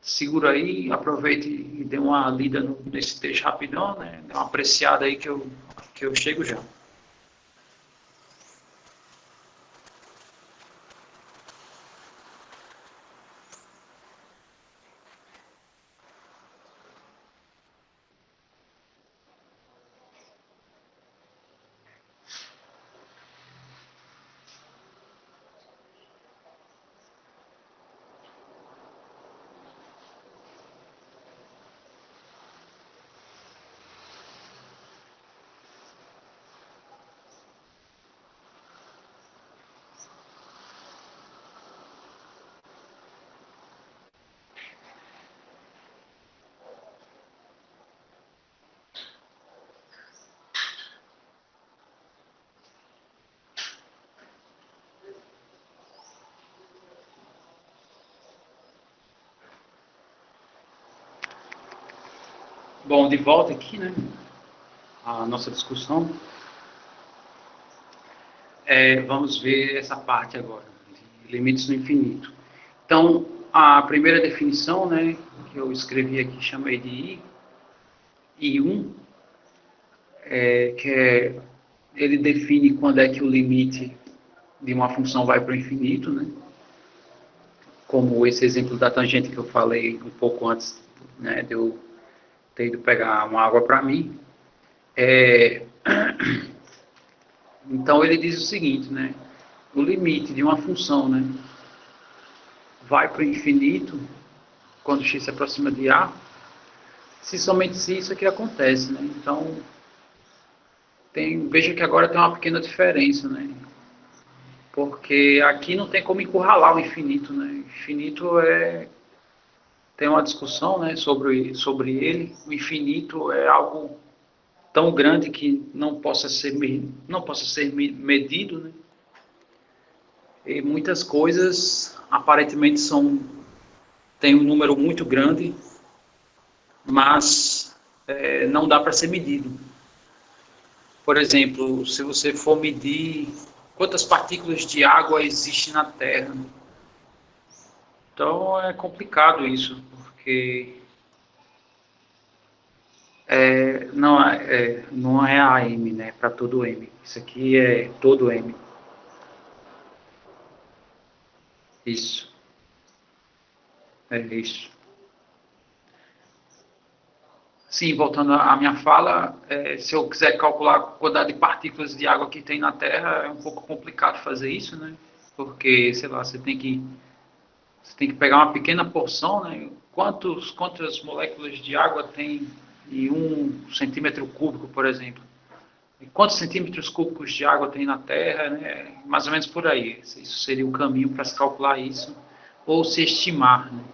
segura aí, aproveite e dê uma lida nesse texto rapidão, né? Dê uma apreciada aí que eu chego já. Bom, de volta aqui, né? A nossa discussão. Vamos ver essa parte agora, de limites no infinito. Então, a primeira definição, né, que eu escrevi aqui, chamei de I1, ele define quando é que o limite de uma função vai para o infinito, né? Como esse exemplo da tangente que eu falei um pouco antes, né, de eu ter ido pegar uma água para mim. Então ele diz o seguinte, né? O limite de uma função, né, vai para o infinito quando x se aproxima de a, somente se isso aqui acontece, né? Então veja que agora tem uma pequena diferença, né? Porque aqui não tem como encurralar o infinito, né? Infinito tem uma discussão, né, sobre ele. O infinito é algo tão grande que não possa ser medido, né? E muitas coisas aparentemente têm um número muito grande, mas não dá para ser medido. Por exemplo, se você for medir quantas partículas de água existem na Terra, então é complicado isso, porque não é a M, né, para todo M. Isso aqui é todo M. Isso, é isso. Sim, voltando à minha fala, se eu quiser calcular a quantidade de partículas de água que tem na Terra, é um pouco complicado fazer isso, né? Porque, sei lá, você tem que pegar uma pequena porção, né? Quantas moléculas de água tem em 1 cm3, por exemplo? E quantos centímetros cúbicos de água tem na Terra, né? Mais ou menos por aí. Isso seria o caminho para se calcular isso, ou se estimar, né?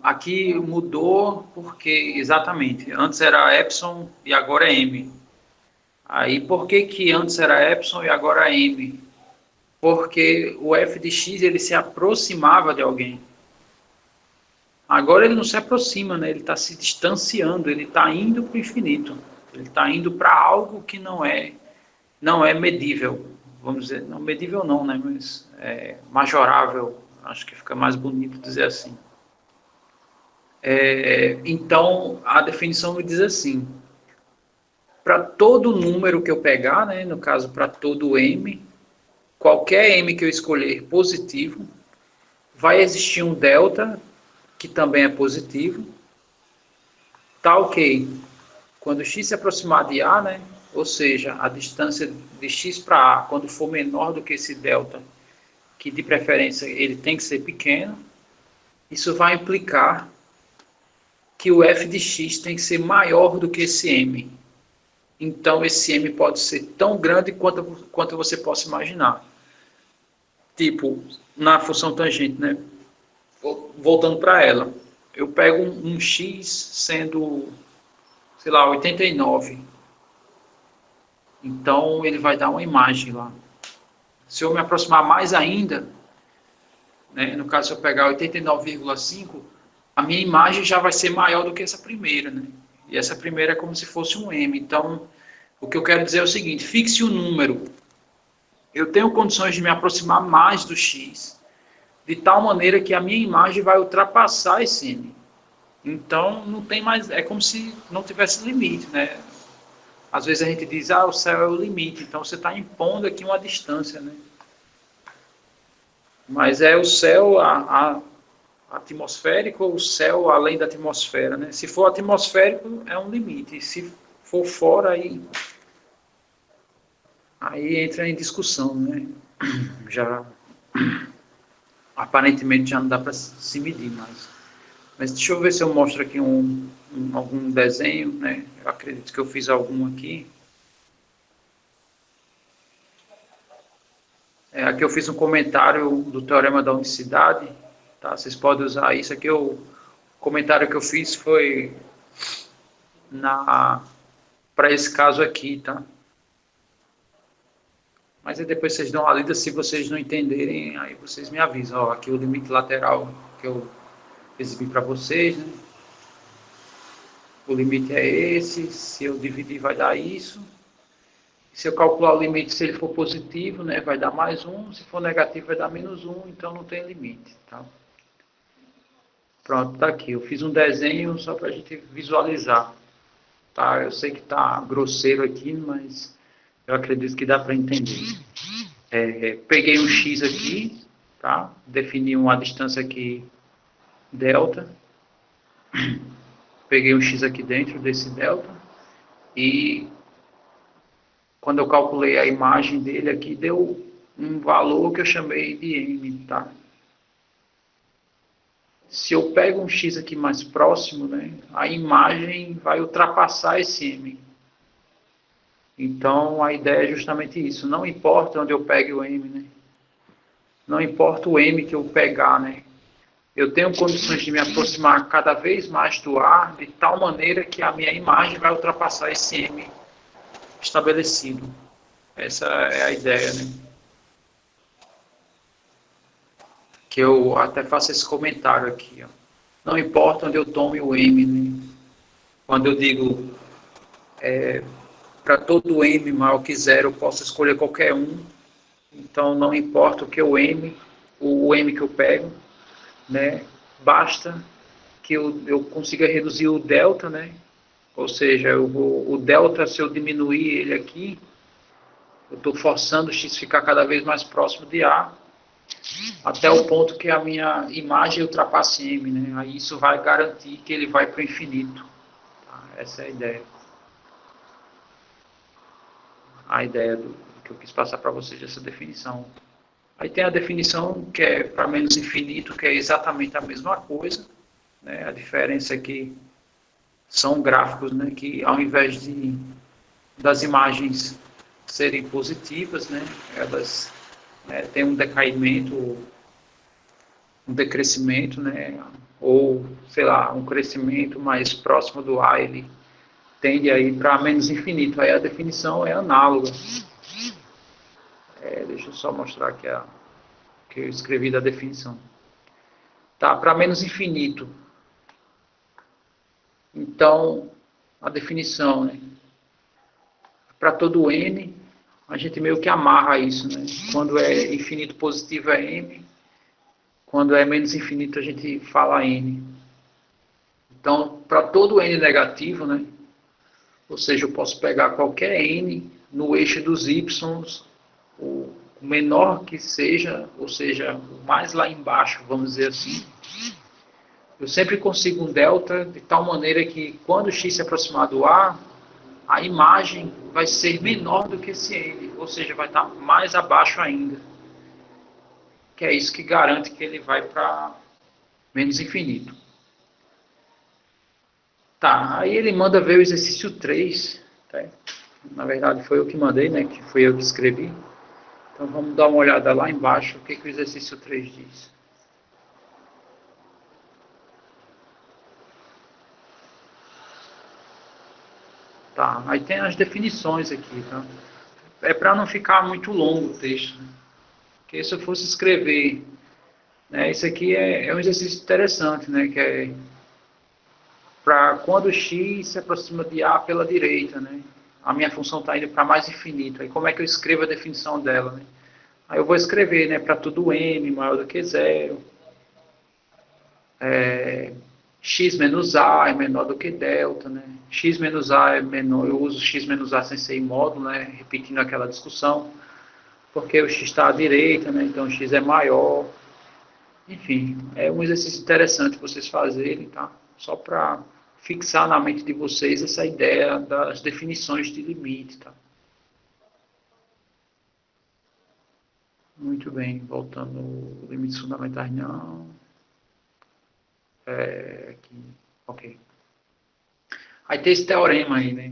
Aqui mudou porque, exatamente, antes era Epsilon e agora é M. Aí, por que que antes era Epsilon e agora é M? Porque o f de x ele se aproximava de alguém. Agora ele não se aproxima, né? Ele está se distanciando, ele está indo para o infinito. Ele está indo para algo que não é medível. Vamos dizer, não medível não, né? Mas majorável. Acho que fica mais bonito dizer assim. Então, a definição me diz assim: para todo número que eu pegar, né, no caso para todo m, qualquer m que eu escolher positivo, vai existir um delta, que também é positivo, tá ok. Quando x se aproximar de a, né, ou seja, a distância de x para a, quando for menor do que esse delta, que de preferência ele tem que ser pequeno, isso vai implicar que o f de x tem que ser maior do que esse m. Então, esse m pode ser tão grande quanto você possa imaginar. Tipo, na função tangente, né? Voltando para ela, eu pego um x sendo, sei lá, 89. Então, ele vai dar uma imagem lá. Se eu me aproximar mais ainda, né, no caso, se eu pegar 89,5, a minha imagem já vai ser maior do que essa primeira, né? E essa primeira é como se fosse um m. Então, o que eu quero dizer é o seguinte: fixe o número. Eu tenho condições de me aproximar mais do x, de tal maneira que a minha imagem vai ultrapassar esse m. Então, não tem mais, é como se não tivesse limite, né? Às vezes a gente diz, o céu é o limite, então você está impondo aqui uma distância, né? Mas é o céu atmosférico ou o céu além da atmosfera, né? Se for atmosférico, é um limite, se for fora, aí entra em discussão, né? Já aparentemente já não dá para se medir mais. Mas deixa eu ver se eu mostro aqui algum desenho, né? Eu acredito que eu fiz algum aqui. Aqui eu fiz um comentário do Teorema da Unicidade, tá? Vocês podem usar isso aqui. O comentário que eu fiz foi para esse caso aqui, tá? Mas aí depois vocês dão uma lida, se vocês não entenderem, aí vocês me avisam. Ó, aqui o limite lateral que eu exibi para vocês, né? O limite é esse, se eu dividir vai dar isso. Se eu calcular o limite, se ele for positivo, né, vai dar mais 1, se for negativo vai dar menos 1, então não tem limite. Tá? Pronto, tá aqui. Eu fiz um desenho só para a gente visualizar. Tá? Eu sei que tá grosseiro aqui, mas eu acredito que dá para entender. Peguei um X aqui, tá? Defini uma distância aqui, delta. Peguei um X aqui dentro desse delta. E quando eu calculei a imagem dele aqui, deu um valor que eu chamei de M, tá? Se eu pego um X aqui mais próximo, né, a imagem vai ultrapassar esse M. Então, a ideia é justamente isso. Não importa onde eu pegue o M, né? Não importa o M que eu pegar, né? Eu tenho condições de me aproximar cada vez mais do A, de tal maneira que a minha imagem vai ultrapassar esse M estabelecido. Essa é a ideia, né? Que eu até faço esse comentário aqui, ó. Não importa onde eu tome o M, né? Quando eu digo para todo M maior que zero, eu posso escolher qualquer um. Então, não importa o que o M que eu pego, né? Basta que eu consiga reduzir o delta, né? Ou seja, o delta, se eu diminuir ele aqui, eu estou forçando o X ficar cada vez mais próximo de A, até o ponto que a minha imagem ultrapasse M, né? Aí isso vai garantir que ele vai para o infinito. Tá? Essa é a ideia. A ideia que eu quis passar para vocês, essa definição. Aí tem a definição que é para menos infinito, que é exatamente a mesma coisa, né? A diferença é que são gráficos, né, que ao invés das imagens serem positivas, né, elas têm um decaimento, um decrescimento, né, ou, sei lá, um crescimento mais próximo do A, ele tende a ir para menos infinito. Aí a definição é análoga. Deixa eu só mostrar aqui que eu escrevi da definição. Tá, para menos infinito. Então, a definição, né? Para todo n, a gente meio que amarra isso, né? Quando é infinito positivo é m, quando é menos infinito a gente fala n. Então, para todo n negativo, né? Ou seja, eu posso pegar qualquer n no eixo dos y, o menor que seja, ou seja, o mais lá embaixo, vamos dizer assim. Eu sempre consigo um delta de tal maneira que quando x se aproximar do A, a imagem vai ser menor do que esse n, ou seja, vai estar mais abaixo ainda. Que é isso que garante que ele vai para menos infinito. Tá, aí ele manda ver o exercício 3. Tá? Na verdade foi eu que mandei, né? Que foi eu que escrevi. Então vamos dar uma olhada lá embaixo, o que o exercício 3 diz. Tá, aí tem as definições aqui, tá? É para não ficar muito longo o texto, né? Porque se eu fosse escrever, né, isso aqui é um exercício interessante, né? Que é para quando x se aproxima de A pela direita, né? A minha função está indo para mais infinito. Aí como é que eu escrevo a definição dela, né? Aí eu vou escrever, né, para tudo m maior do que zero. X menos A é menor do que delta, né? X menos A é menor, eu uso X menos A sem ser em módulo, né? Repetindo aquela discussão, porque o X está à direita, né? Então o X é maior. Enfim, é um exercício interessante vocês fazerem, tá? Só para fixar na mente de vocês essa ideia das definições de limite, tá? Muito bem, voltando, limites fundamentais não. Aqui, ok. Aí tem esse teorema aí, né?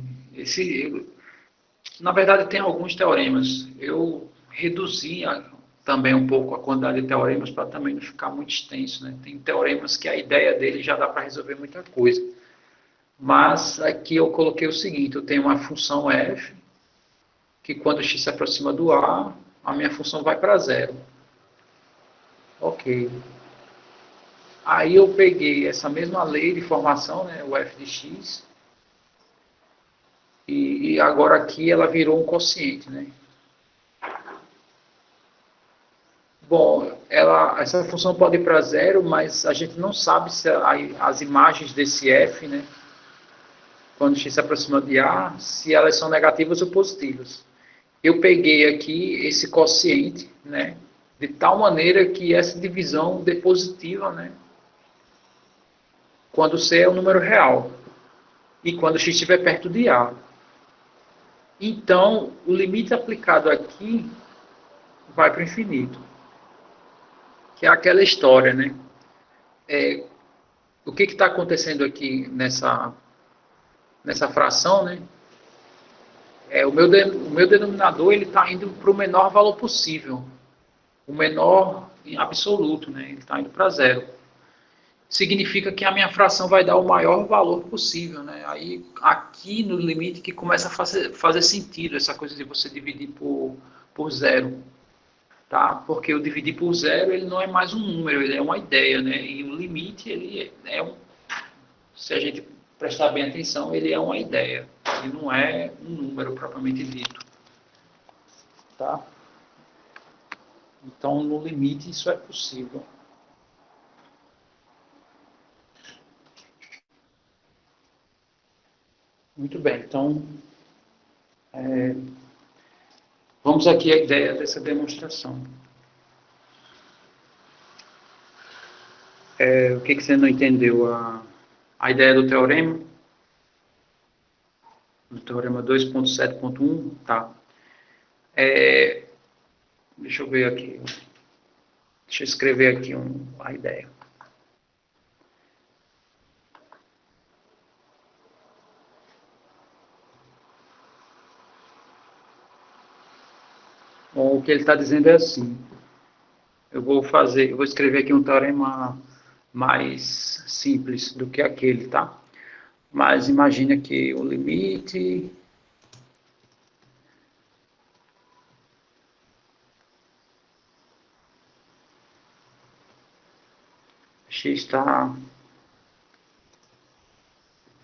Na verdade, tem alguns teoremas. Eu reduzi também um pouco a quantidade de teoremas para também não ficar muito extenso, né? Tem teoremas que a ideia dele já dá para resolver muita coisa. Mas aqui eu coloquei o seguinte, eu tenho uma função f, que quando x se aproxima do A, a minha função vai para zero. Ok. Aí eu peguei essa mesma lei de formação, né, o f de x, e agora aqui ela virou um quociente, né? Bom, essa função pode ir para zero, mas a gente não sabe se as imagens desse f, né, quando x se aproxima de A, se elas são negativas ou positivas. Eu peguei aqui esse quociente, né, de tal maneira que essa divisão dê positiva, né, quando C é um número real e quando x estiver perto de A. Então, o limite aplicado aqui vai para o infinito, que é aquela história, né? O que está acontecendo aqui nessa fração, né? O meu denominador ele está indo para o menor valor possível, o menor em absoluto, né? Ele está indo para zero. Significa que a minha fração vai dar o maior valor possível, né? Aí aqui no limite que começa a fazer sentido essa coisa de você dividir por zero, tá? Porque o dividir por zero ele não é mais um número, ele é uma ideia, né? E o limite ele é um, se a gente prestar bem atenção, ele é uma ideia, ele não é um número propriamente dito, tá? Então no limite isso é possível. Muito bem, então vamos aqui à ideia dessa demonstração. O que você não entendeu? A ideia do teorema? Do teorema 2.7.1? Tá. Deixa eu ver aqui. Deixa eu escrever aqui a ideia. Bom, o que ele está dizendo é assim. Eu vou escrever aqui um teorema mais simples do que aquele, tá? Mas imagina que o limite x está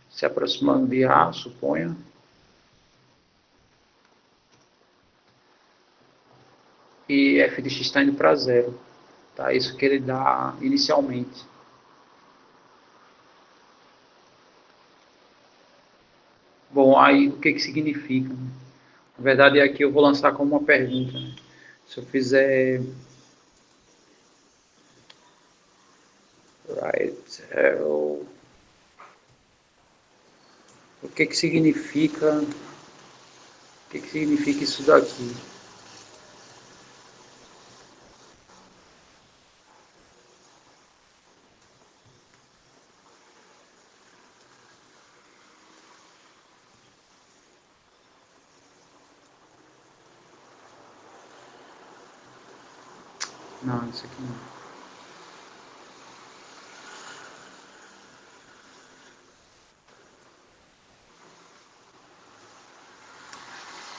se aproximando de A, suponha. E f de x está indo para zero. Tá? Isso que ele dá inicialmente. Bom, aí o que significa? Na verdade, aqui eu vou lançar como uma pergunta. Né? Se eu fizer right arrow, o que significa? O que significa isso daqui? Não, isso aqui não.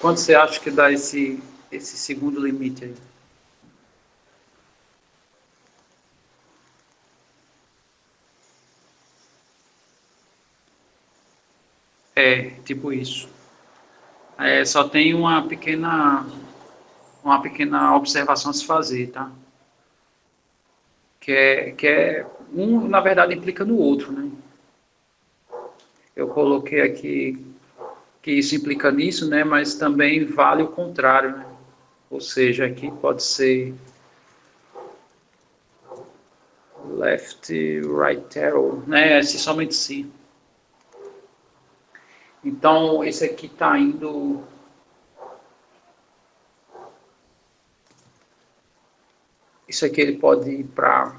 Quanto você acha que dá esse segundo limite aí? Tipo isso. Só tem uma pequena observação a se fazer, tá? Um, na verdade, implica no outro, né? Eu coloquei aqui que isso implica nisso, né? Mas também vale o contrário, né? Ou seja, aqui pode ser left, right arrow, né? Se somente se. Então, esse aqui está indo. Isso aqui ele pode ir para.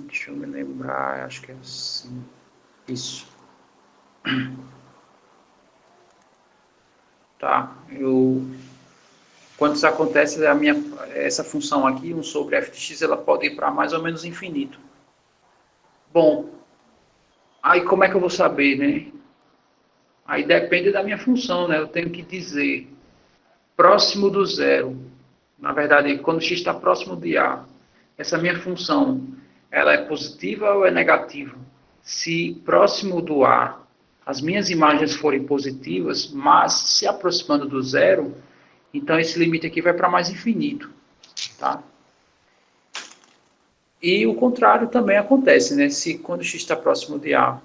Deixa eu me lembrar, acho que é assim. Isso. Tá? Quando isso acontece, essa função aqui, 1 sobre f de x, ela pode ir para mais ou menos infinito. Bom, aí como é que eu vou saber, né? Aí depende da minha função, né? Eu tenho que dizer próximo do zero. Na verdade, quando x está próximo de a, essa minha função, ela é positiva ou é negativa? Se próximo do a, as minhas imagens forem positivas, mas se aproximando do zero, então esse limite aqui vai para mais infinito, tá? E o contrário também acontece, né? Se quando x está próximo de a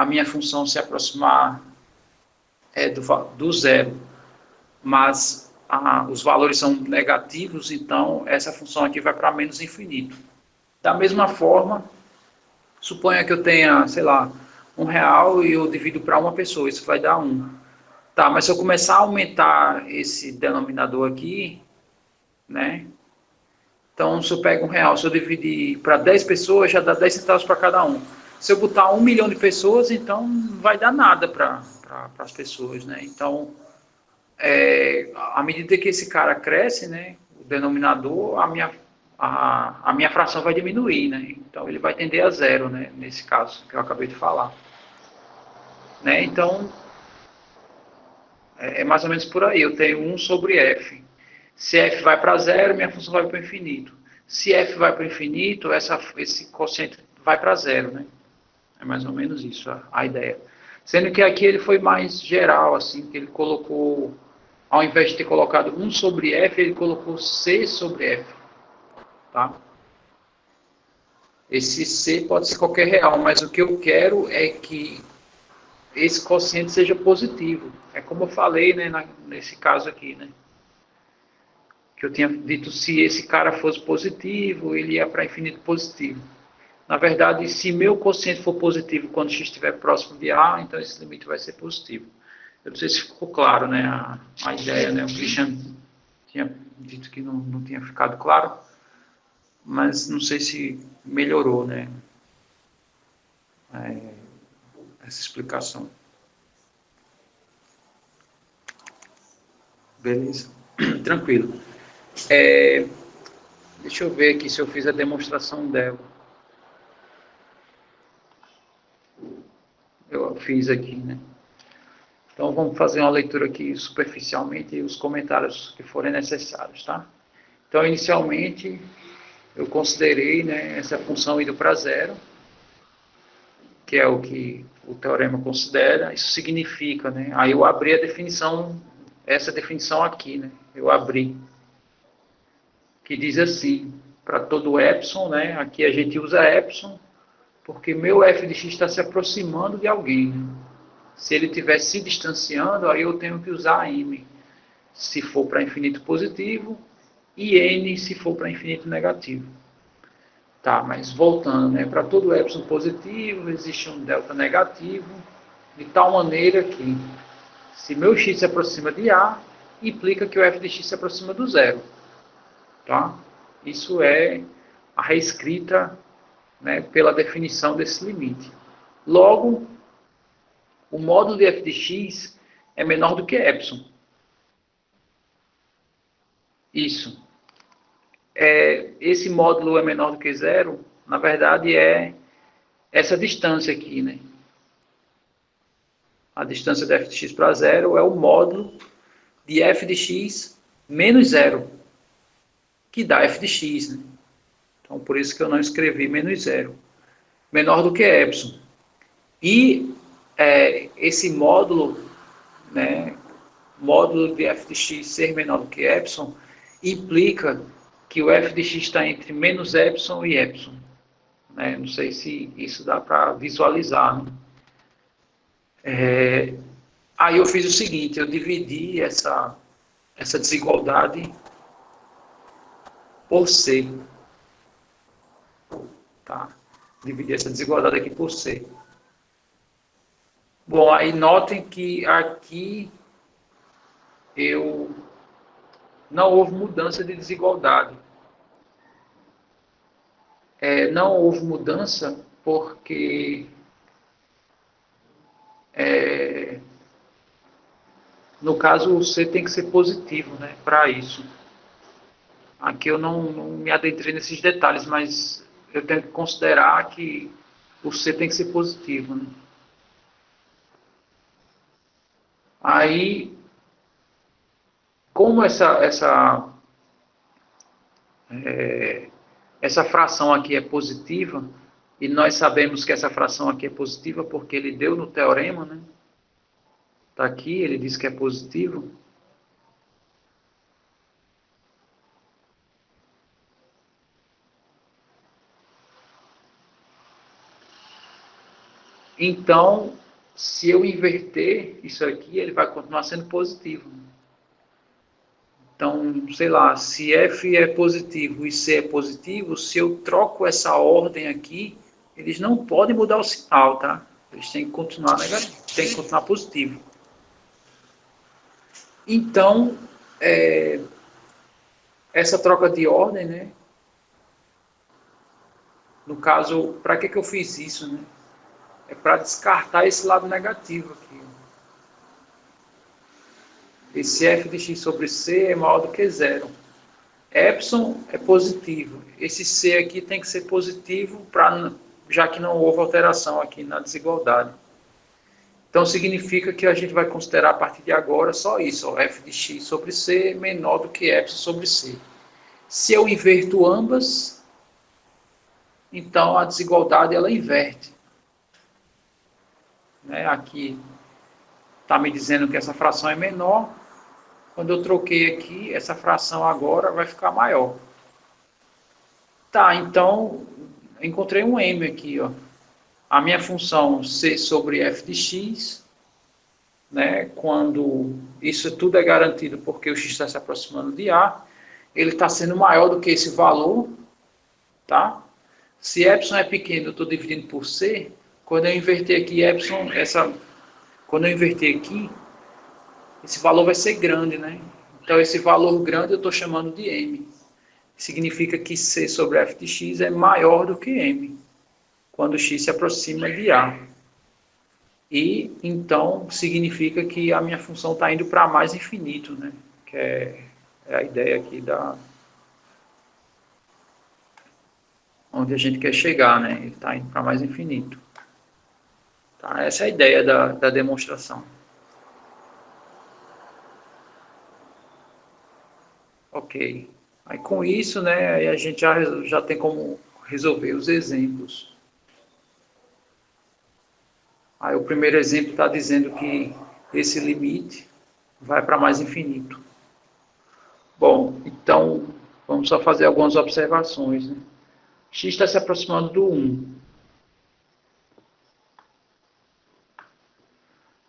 minha função se aproximar do zero, mas os valores são negativos, então essa função aqui vai para menos infinito. Da mesma forma, suponha que eu tenha, sei lá, R$ 1 e eu divido para uma pessoa, isso vai dar 1. Tá, mas se eu começar a aumentar esse denominador aqui, né? Então, se eu pego R$ 1, se eu dividir para 10 pessoas, já dá 10 centavos para cada um. Se eu botar 1 milhão de pessoas, então não vai dar nada para as pessoas, né? Então, à medida que esse cara cresce, né, o denominador, a minha fração vai diminuir, né? Então, ele vai tender a zero, né, nesse caso que eu acabei de falar. Né? Então, é mais ou menos por aí. Eu tenho 1 sobre f. Se f vai para zero, minha função vai para o infinito. Se f vai para o infinito, esse quociente vai para zero, né? É mais ou menos isso a ideia. Sendo que aqui ele foi mais geral, assim, que ele colocou, ao invés de ter colocado 1 sobre f, ele colocou c sobre f. Tá? Esse c pode ser qualquer real, mas o que eu quero é que esse quociente seja positivo. É como eu falei, né, nesse caso aqui, né? Que eu tinha dito, se esse cara fosse positivo, ele ia para infinito positivo. Na verdade, se meu quociente for positivo quando x estiver próximo de a, então esse limite vai ser positivo. Eu não sei se ficou claro, né, a ideia, né? O Christian tinha dito que não tinha ficado claro, mas não sei se melhorou, né, essa explicação. Beleza? Tranquilo. Deixa eu ver aqui se eu fiz a demonstração dela. Eu fiz aqui, né? Então vamos fazer uma leitura aqui superficialmente e os comentários que forem necessários, tá? Então, inicialmente, eu considerei, né, essa função indo para zero, que é o que o teorema considera. Isso significa, né? Aí eu abri a definição, essa definição aqui, né? Eu abri, que diz assim, para todo epsilon, né? Aqui a gente usa epsilon, porque meu f de x está se aproximando de alguém, né? Se ele estiver se distanciando, aí eu tenho que usar m, se for para infinito positivo, e n se for para infinito negativo. Tá, mas voltando, né? Para todo epsilon positivo, existe um delta negativo, de tal maneira que, se meu x se aproxima de a, implica que o f de x se aproxima do zero. Tá? Isso é a reescrita, né, pela definição desse limite. Logo, o módulo de f de x é menor do que epsilon. Isso. Esse módulo é menor do que zero, na verdade é essa distância aqui, né? A distância de f de x para zero é o módulo de f de x menos zero, que dá f de x, né? Então, por isso que eu não escrevi menos zero. Menor do que epsilon. E esse módulo, né, módulo de f de x ser menor do que epsilon, implica que o f de x está entre menos epsilon e epsilon. Né? Não sei se isso dá para visualizar. Né? Aí eu fiz o seguinte, eu dividi essa desigualdade por C. Tá? Dividi essa desigualdade aqui por C. Bom, aí notem que aqui não houve mudança de desigualdade. Não houve mudança porque No caso, o C tem que ser positivo, né, para isso. Aqui eu não me adentrei nesses detalhes, mas eu tenho que considerar que o C tem que ser positivo, né? Aí, como essa fração aqui é positiva, e nós sabemos que essa fração aqui é positiva porque ele deu no teorema, né? Está aqui, ele diz que é positivo. Então, se eu inverter isso aqui, ele vai continuar sendo positivo. Então, sei lá, se F é positivo e C é positivo, se eu troco essa ordem aqui, eles não podem mudar o sinal, tá? Eles têm que continuar negativo, têm que continuar positivo. Então, essa troca de ordem, né? No caso, para que eu fiz isso, né? É para descartar esse lado negativo aqui. Esse f de x sobre c é maior do que zero. Epsilon é positivo. Esse c aqui tem que ser positivo, já que não houve alteração aqui na desigualdade. Então significa que a gente vai considerar a partir de agora só isso, ó, f de x sobre c menor do que epsilon sobre c. Se eu inverto ambas, então a desigualdade ela inverte. Né? Aqui está me dizendo que essa fração é menor. Quando eu troquei aqui, essa fração agora vai ficar maior. Tá, então encontrei um m aqui, ó. A minha função c sobre f de x, né, quando isso tudo é garantido porque o x está se aproximando de a, ele está sendo maior do que esse valor, tá? Se epsilon é pequeno, eu estou dividindo por c. Quando eu inverter aqui epsilon, quando eu inverter aqui, esse valor vai ser grande, né? Então esse valor grande eu estou chamando de m. Significa que c sobre f de x é maior do que m, quando x se aproxima de a. E, então, significa que a minha função está indo para mais infinito, né? Que é a ideia aqui onde a gente quer chegar, né? Ele está indo para mais infinito. Tá? Essa é a ideia da demonstração. Ok. Aí, com isso, né, aí a gente já tem como resolver os exemplos. Aí o primeiro exemplo está dizendo que esse limite vai para mais infinito. Bom, então vamos só fazer algumas observações. Né? X está se aproximando do 1.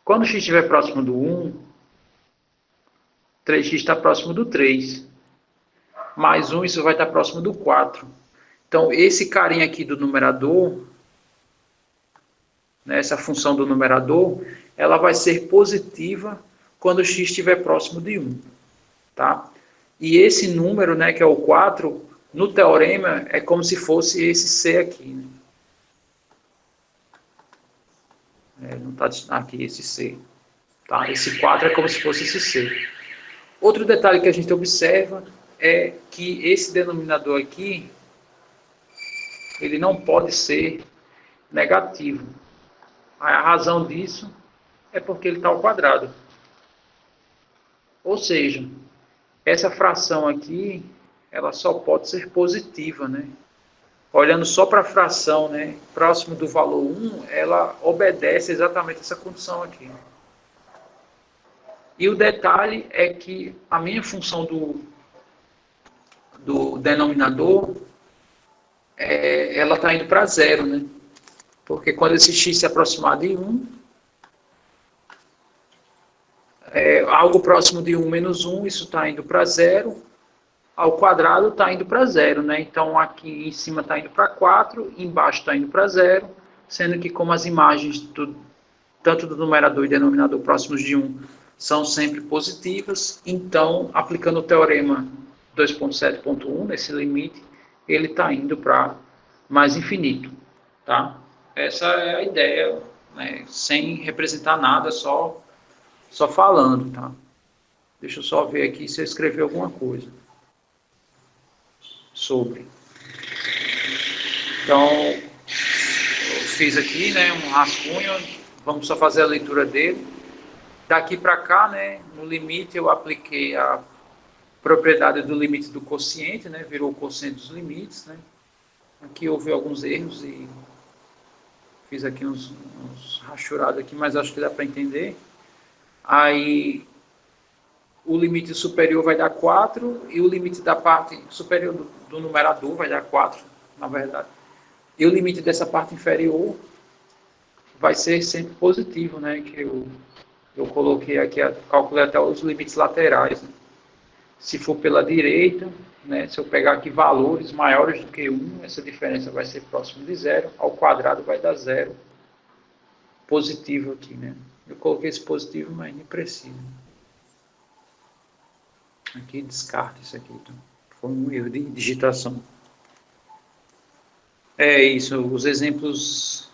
Quando x estiver próximo do 1, 3x está próximo do 3. Mais 1, isso vai estar próximo do 4. Então, esse carinha aqui do numerador, né, essa função do numerador, ela vai ser positiva quando x estiver próximo de 1. Tá? E esse número, né, que é o 4, no teorema é como se fosse esse C aqui. Né? Não está aqui esse C. Tá? Esse 4 é como se fosse esse C. Outro detalhe que a gente observa é que esse denominador aqui, ele não pode ser negativo. A razão disso é porque ele está ao quadrado. Ou seja, essa fração aqui, ela só pode ser positiva, né? Olhando só para a fração, né, próximo do valor 1, ela obedece exatamente essa condição aqui. E o detalhe é que a minha função do denominador, ela está indo para zero, né? Porque quando esse x se aproximar de 1, algo próximo de 1 menos 1, isso está indo para zero. Ao quadrado está indo para zero, né? Então aqui em cima está indo para 4, embaixo está indo para zero, sendo que como as imagens tanto do numerador e denominador próximos de 1 são sempre positivas, então aplicando o teorema 2.7.1 nesse limite, ele está indo para mais infinito, tá? Essa é a ideia, né? Sem representar nada, só só falando, tá? Deixa eu só ver aqui se eu escrevi alguma coisa sobre. Então, eu fiz aqui, né, um rascunho, vamos só fazer a leitura dele. Daqui para cá, né, no limite eu apliquei a propriedade do limite do quociente, né, virou o quociente dos limites, né. Aqui houve alguns erros e fiz aqui uns rachurados aqui, mas acho que dá para entender. Aí o limite superior vai dar 4 e o limite da parte superior do numerador vai dar 4, na verdade. E o limite dessa parte inferior vai ser sempre positivo, né? Que eu coloquei aqui, calculei até os limites laterais. Né? Se for pela direita, né? Se eu pegar aqui valores maiores do que 1, essa diferença vai ser próximo de 0, ao quadrado vai dar 0. Positivo aqui, né? Eu coloquei esse positivo, mas nem precisa. Aqui descarta isso aqui, então. Foi um erro de digitação. É isso, os exemplos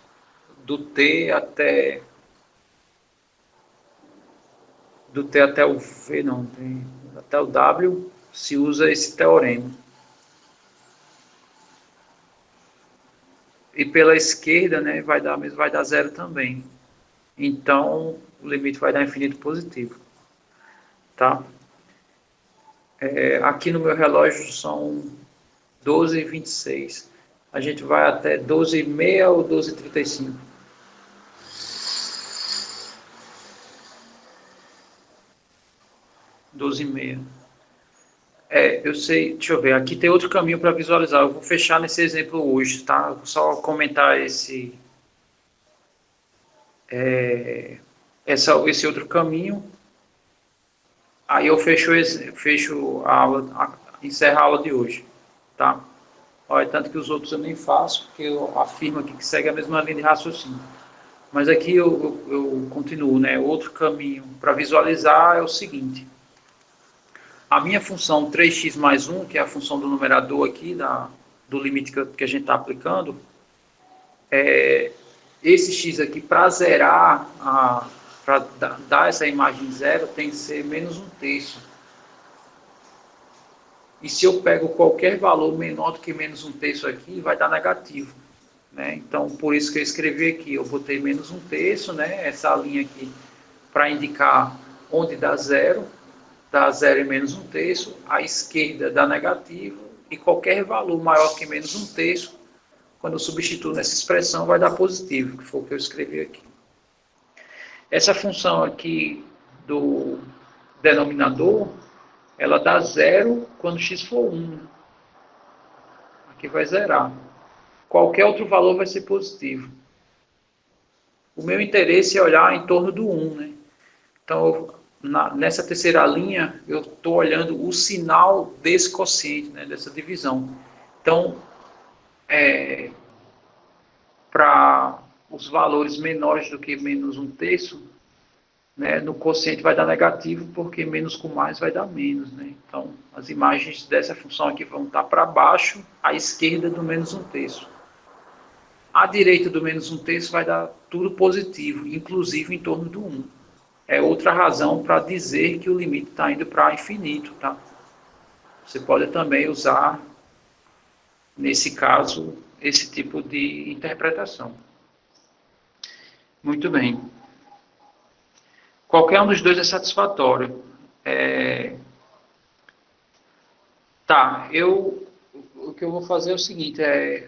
do T até o V, não, tem até o W, se usa esse teorema. E pela esquerda, né, vai dar 0 também. Então, o limite vai dar infinito positivo. Tá? Aqui no meu relógio são 12h26. A gente vai até 12h30 ou 12h35? 12h30. Eu sei, deixa eu ver, aqui tem outro caminho para visualizar. Eu vou fechar nesse exemplo hoje, tá? Eu vou só comentar esse outro caminho. Aí eu fecho a aula, encerro a aula de hoje, tá? Olha, tanto que os outros eu nem faço, porque eu afirmo aqui que segue a mesma linha de raciocínio. Mas aqui eu continuo, né? Outro caminho para visualizar é o seguinte. A minha função 3x mais 1, que é a função do numerador aqui, do limite que a gente está aplicando, esse x aqui, para zerar, para dar essa imagem zero, tem que ser menos 1/3. E se eu pego qualquer valor menor do que menos 1/3 aqui, vai dar negativo. Né? Então, por isso que eu escrevi aqui, eu botei menos 1/3, né? Essa linha aqui, para indicar onde dá 0 e menos 1/3, à esquerda dá negativo, e qualquer valor maior que menos 1/3, quando eu substituo nessa expressão, vai dar positivo, que foi o que eu escrevi aqui. Essa função aqui do denominador, ela dá 0 quando x for 1. Aqui vai zerar. Qualquer outro valor vai ser positivo. O meu interesse é olhar em torno do 1, né? Então, nessa terceira linha, eu estou olhando o sinal desse quociente, né, dessa divisão. Então, para os valores menores do que menos 1/3, né, no quociente vai dar negativo, porque menos com mais vai dar menos. Né? Então, as imagens dessa função aqui vão estar para baixo, à esquerda do menos 1/3. À direita do menos 1/3 vai dar tudo positivo, inclusive em torno do 1. É outra razão para dizer que o limite está indo para infinito. Tá? Você pode também usar, nesse caso, esse tipo de interpretação. Muito bem. Qualquer um dos dois é satisfatório. Tá, o que eu vou fazer é o seguinte,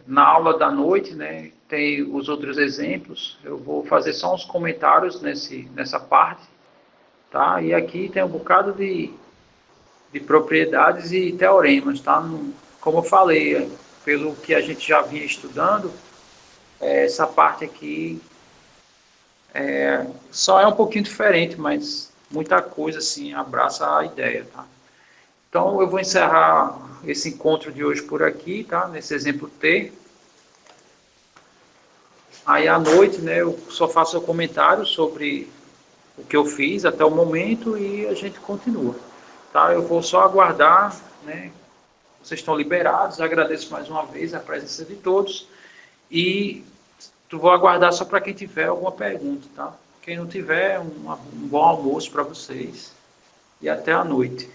na aula da noite, né, tem os outros exemplos, eu vou fazer só uns comentários nessa parte, tá? E aqui tem um bocado de propriedades e teoremas, tá? Como eu falei, pelo que a gente já vinha estudando, essa parte aqui só é um pouquinho diferente, mas muita coisa assim abraça a ideia, tá? Então eu vou encerrar esse encontro de hoje por aqui, tá? Nesse exemplo T. Aí à noite, né, eu só faço um comentário sobre o que eu fiz até o momento e a gente continua, tá? Eu vou só aguardar, né? Vocês estão liberados, agradeço mais uma vez a presença de todos e vou aguardar só para quem tiver alguma pergunta, tá? Quem não tiver, um bom almoço para vocês e até a noite.